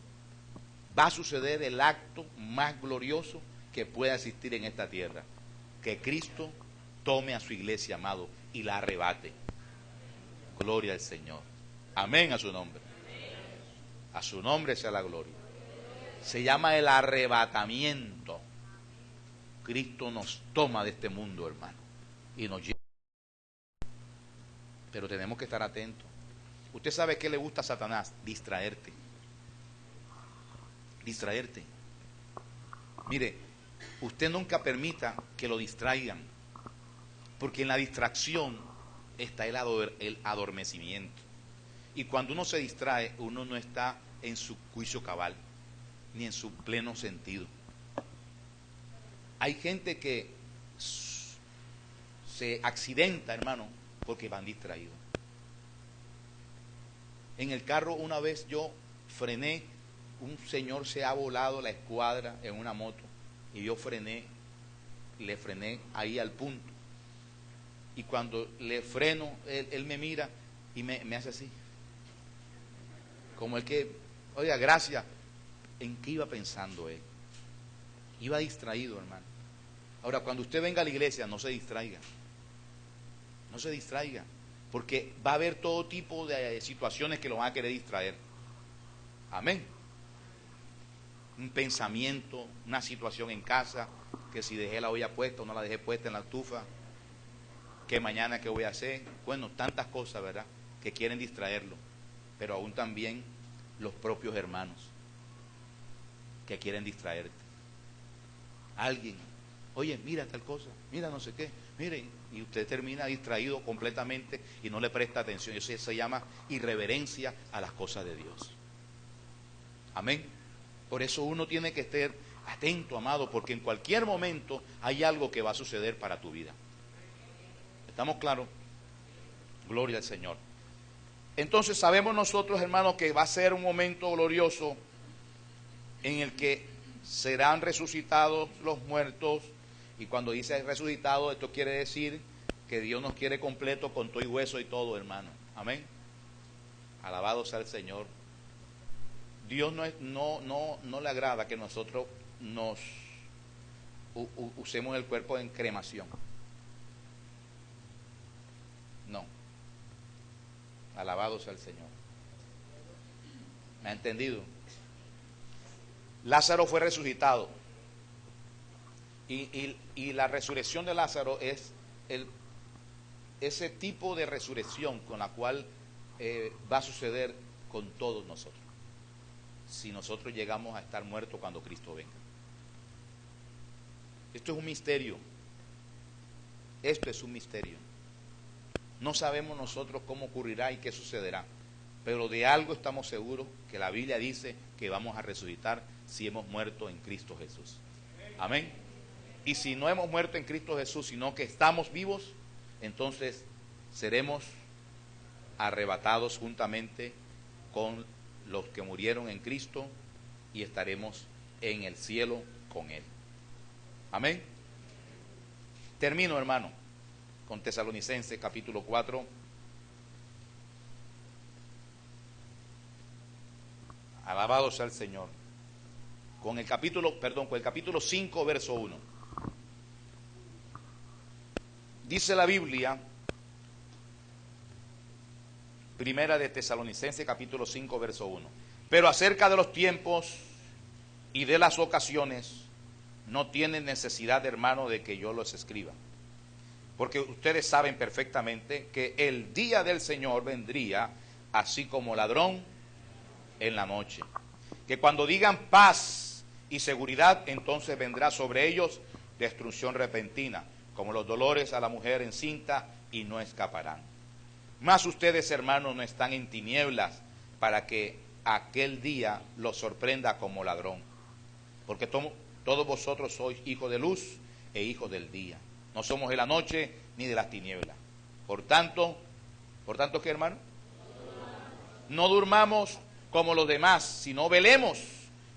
va a suceder el acto más glorioso que pueda existir en esta tierra. Que Cristo tome a su iglesia, amado, y la arrebate. Gloria al Señor. Amén a su nombre. A su nombre sea la gloria. Se llama el arrebatamiento. Cristo nos toma de este mundo, hermano, y nos lleva. Pero tenemos que estar atentos. Usted sabe qué le gusta a Satanás: distraerte. Distraerte. Mire, usted nunca permita que lo distraigan, porque en la distracción está el adormecimiento. Y cuando uno se distrae, uno no está en su juicio cabal, ni en su pleno sentido. Hay gente que se accidenta, hermano, porque van distraídos. En el carro una vez yo frené, un señor se ha volado la escuadra en una moto y yo le frené ahí al punto. Y cuando le freno, él me mira y me hace así. Como el que, oiga, gracias. ¿En qué iba pensando él? Iba distraído, hermano. Ahora, cuando usted venga a la iglesia, no se distraiga. No se distraiga. Porque va a haber todo tipo de situaciones que lo van a querer distraer. Amén. Un pensamiento, una situación en casa, que si dejé la olla puesta o no la dejé puesta en la estufa, que mañana qué voy a hacer. Bueno, tantas cosas, ¿verdad?, que quieren distraerlo. Pero aún también los propios hermanos. que quieren distraerte. Alguien, oye, mira tal cosa, mira no sé qué, miren, y usted termina distraído completamente y no le presta atención. Eso se llama irreverencia a las cosas de Dios. Amén. Por eso uno tiene que estar atento, amado, porque en cualquier momento hay algo que va a suceder para tu vida. ¿Estamos claros? Gloria al Señor. Entonces sabemos nosotros, hermanos, que va a ser un momento glorioso en el que serán resucitados los muertos. Y cuando dice resucitado, esto quiere decir que Dios nos quiere completo con todo y hueso y todo, hermano. Amén. Alabado sea el Señor. Dios no le agrada que nosotros nos usemos el cuerpo en cremación. No. Alabado sea el Señor. ¿Me ha entendido? Lázaro fue resucitado. Y la resurrección de Lázaro es ese tipo de resurrección con la cual va a suceder con todos nosotros, si nosotros llegamos a estar muertos cuando Cristo venga. Esto es un misterio. Esto es un misterio. No sabemos nosotros cómo ocurrirá y qué sucederá, pero de algo estamos seguros, que la Biblia dice que vamos a resucitar si hemos muerto en Cristo Jesús. Amén. Y si no hemos muerto en Cristo Jesús, sino que estamos vivos, entonces seremos arrebatados juntamente con los que murieron en Cristo y estaremos en el cielo con Él. Amén. Termino, hermano, con Tesalonicenses capítulo 4. Alabado sea el Señor. Con el capítulo 5, verso 1. Dice la Biblia, primera de Tesalonicenses capítulo 5, verso 1. Pero acerca de los tiempos y de las ocasiones, no tienen necesidad, hermano, de que yo los escriba. Porque ustedes saben perfectamente que el día del Señor vendría así como ladrón en la noche. Que cuando digan paz y seguridad, entonces vendrá sobre ellos destrucción repentina, como los dolores a la mujer encinta, y no escaparán. Mas ustedes, hermanos, no están en tinieblas para que aquel día los sorprenda como ladrón. Porque todos vosotros sois hijos de luz e hijos del día. No somos de la noche ni de las tinieblas. Por tanto, ¿qué, hermano? No durmamos como los demás, sino velemos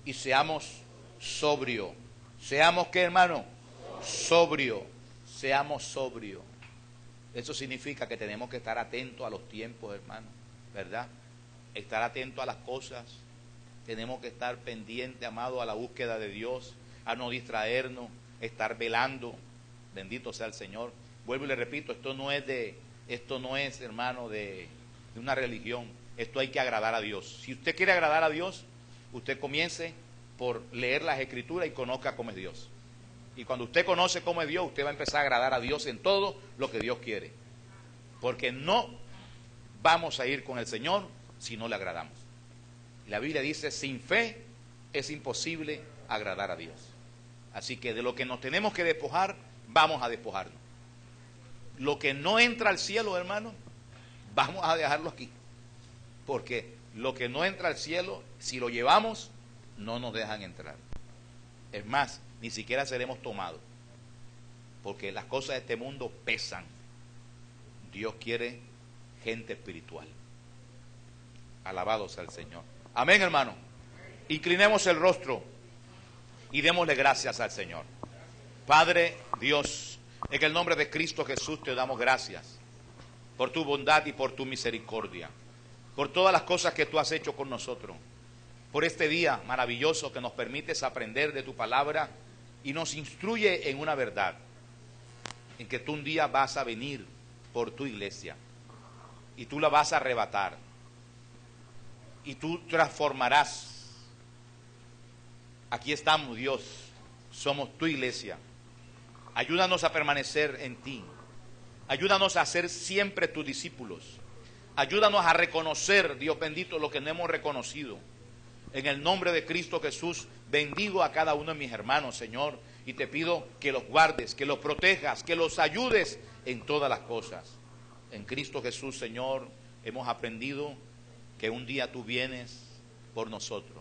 y seamos sobrios. ¿Seamos qué, hermano? Sobrio. Seamos sobrios. Eso significa que tenemos que estar atentos a los tiempos, hermano, ¿verdad? Estar atentos a las cosas. Tenemos que estar pendientes, amado, a la búsqueda de Dios, a no distraernos, estar velando. Bendito sea el Señor. Vuelvo y le repito, esto no es, hermano, de una religión. Esto hay que agradar a Dios. Si usted quiere agradar a Dios, usted comience por leer las Escrituras y conozca cómo es Dios. Y cuando usted conoce cómo es Dios, usted va a empezar a agradar a Dios en todo lo que Dios quiere. Porque no vamos a ir con el Señor si no le agradamos. La Biblia dice, sin fe es imposible agradar a Dios. Así que de lo que nos tenemos que despojar, vamos a despojarnos. Lo que no entra al cielo, hermano, vamos a dejarlo aquí. Porque lo que no entra al cielo, si lo llevamos, no nos dejan entrar. Es más, ni siquiera seremos tomados, porque las cosas de este mundo pesan. Dios quiere gente espiritual. Alabado sea el Señor. Amén, hermano. Inclinemos el rostro y démosle gracias al Señor. Padre Dios, en el nombre de Cristo Jesús te damos gracias por tu bondad y por tu misericordia, por todas las cosas que tú has hecho con nosotros, por este día maravilloso que nos permites aprender de tu palabra y nos instruye en una verdad, en que tú un día vas a venir por tu iglesia y tú la vas a arrebatar y tú transformarás. Aquí estamos, Dios, somos tu iglesia. Ayúdanos a permanecer en ti. Ayúdanos a ser siempre tus discípulos. Ayúdanos a reconocer, Dios bendito, lo que no hemos reconocido. En el nombre de Cristo Jesús, bendigo a cada uno de mis hermanos, Señor, y te pido que los guardes, que los protejas, que los ayudes en todas las cosas. En Cristo Jesús, Señor, hemos aprendido que un día tú vienes por nosotros.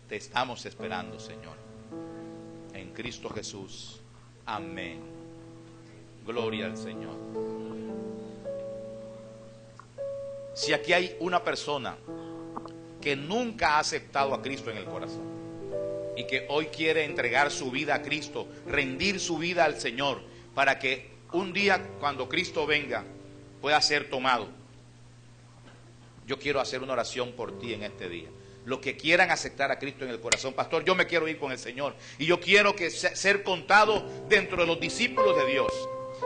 Te estamos esperando, Señor. En Cristo Jesús. Amén. Gloria al Señor. Si aquí hay una persona que nunca ha aceptado a Cristo en el corazón y que hoy quiere entregar su vida a Cristo, rendir su vida al Señor, para que un día cuando Cristo venga pueda ser tomado, yo quiero hacer una oración por ti en este día. Los que quieran aceptar a Cristo en el corazón, pastor, yo me quiero ir con el Señor y yo quiero ser contado dentro de los discípulos de Dios.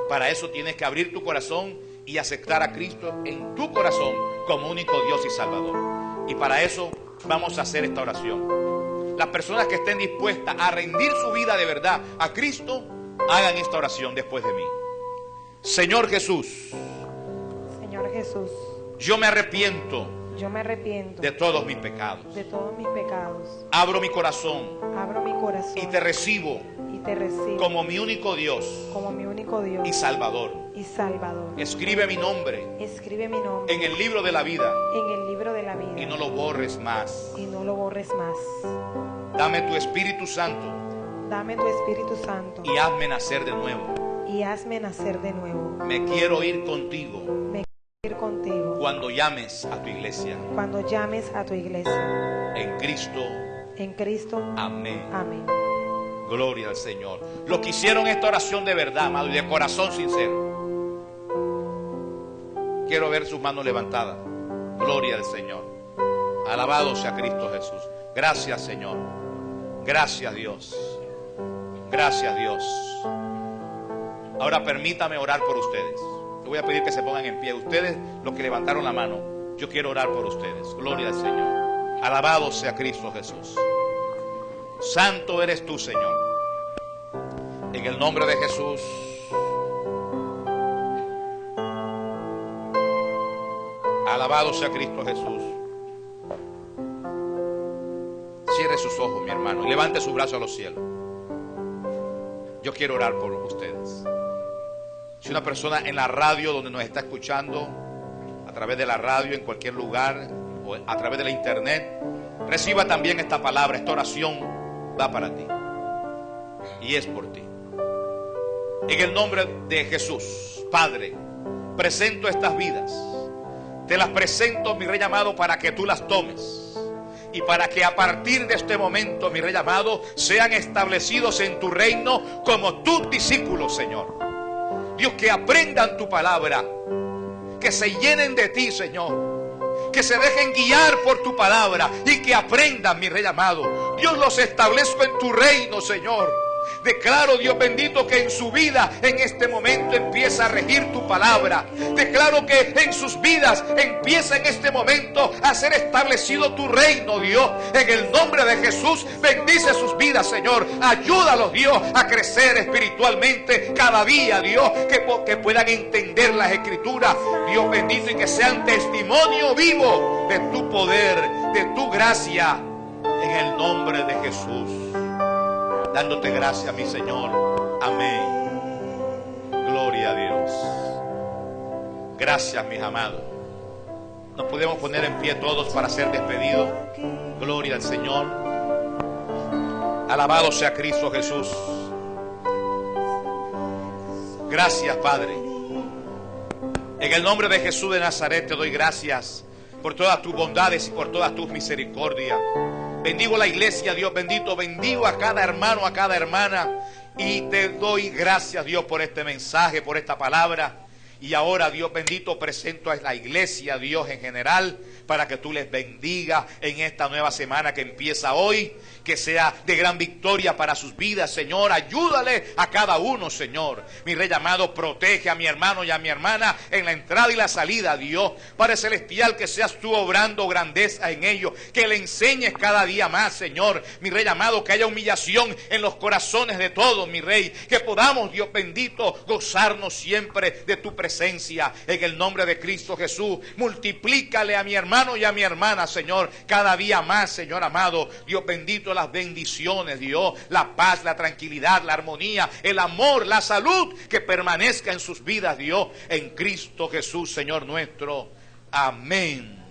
Para eso tienes que abrir tu corazón y aceptar a Cristo en tu corazón como único Dios y Salvador. Y para eso vamos a hacer esta oración. Las personas que estén dispuestas a rendir su vida de verdad a Cristo, hagan esta oración después de mí. Señor Jesús, Señor Jesús, yo me arrepiento de todos mis pecados. Abro mi corazón y te recibo como mi único Dios y Salvador. Escribe mi nombre en el libro de la vida y no lo borres más. Dame tu Espíritu Santo y hazme nacer de nuevo. Me quiero ir contigo cuando llames a tu iglesia. En Cristo. Amén. Gloria al Señor. Los que hicieron esta oración de verdad, amado, y de corazón sincero, quiero ver sus manos levantadas. Gloria al Señor. Alabado sea Cristo Jesús. Gracias, Señor. Gracias, Dios. Gracias, Dios. Ahora permítame orar por ustedes. Le voy a pedir que se pongan en pie. Ustedes, los que levantaron la mano, yo quiero orar por ustedes. Gloria al Señor. Alabado sea Cristo Jesús. Santo eres tú, Señor. En el nombre de Jesús. Alabado sea Cristo Jesús. Cierre sus ojos, mi hermano, y levante su brazo a los cielos. Yo quiero orar por ustedes. Si una persona en la radio donde nos está escuchando, a través de la radio, en cualquier lugar, o a través de la internet, reciba también esta palabra, esta oración va para ti. Y es por ti. En el nombre de Jesús, Padre, presento estas vidas. Te las presento, mi Rey amado, para que tú las tomes. Y para que a partir de este momento, mi Rey amado, sean establecidos en tu reino como tus discípulos, Señor. Dios, que aprendan tu palabra, que se llenen de ti, Señor, que se dejen guiar por tu palabra y que aprendan, mi Rey amado. Dios, los establezco en tu reino, Señor. Declaro, Dios bendito, que en su vida en este momento empieza a regir tu palabra. Declaro que en sus vidas empieza en este momento a ser establecido tu reino, Dios. En el nombre de Jesús, bendice sus vidas, Señor. Ayúdalos, Dios, a crecer espiritualmente cada día, Dios. Que puedan entender las escrituras, Dios bendito, y que sean testimonio vivo de tu poder, de tu gracia. En el nombre de Jesús. Dándote gracias, mi Señor. Amén. Gloria a Dios. Gracias, mis amados. Nos podemos poner en pie todos para ser despedidos. Gloria al Señor. Alabado sea Cristo Jesús. Gracias, Padre. En el nombre de Jesús de Nazaret te doy gracias por todas tus bondades y por todas tus misericordias. Bendigo la iglesia, Dios bendito. Bendigo a cada hermano, a cada hermana. Y te doy gracias, Dios, por este mensaje, por esta palabra. Y ahora, Dios bendito, presento a la iglesia, Dios en general, para que tú les bendigas en esta nueva semana que empieza hoy. Que sea de gran victoria para sus vidas, Señor. Ayúdale a cada uno, Señor. Mi Rey amado, protege a mi hermano y a mi hermana en la entrada y la salida, Dios. Padre celestial, que seas tú obrando grandeza en ellos. Que le enseñes cada día más, Señor. Mi Rey amado, que haya humillación en los corazones de todos, mi Rey. Que podamos, Dios bendito, gozarnos siempre de tu presencia presencia en el nombre de Cristo Jesús. Multiplícale a mi hermano y a mi hermana, Señor, cada día más, Señor amado. Dios bendito, las bendiciones, Dios, la paz, la tranquilidad, la armonía, el amor, la salud que permanezca en sus vidas, Dios, en Cristo Jesús, Señor nuestro. Amén.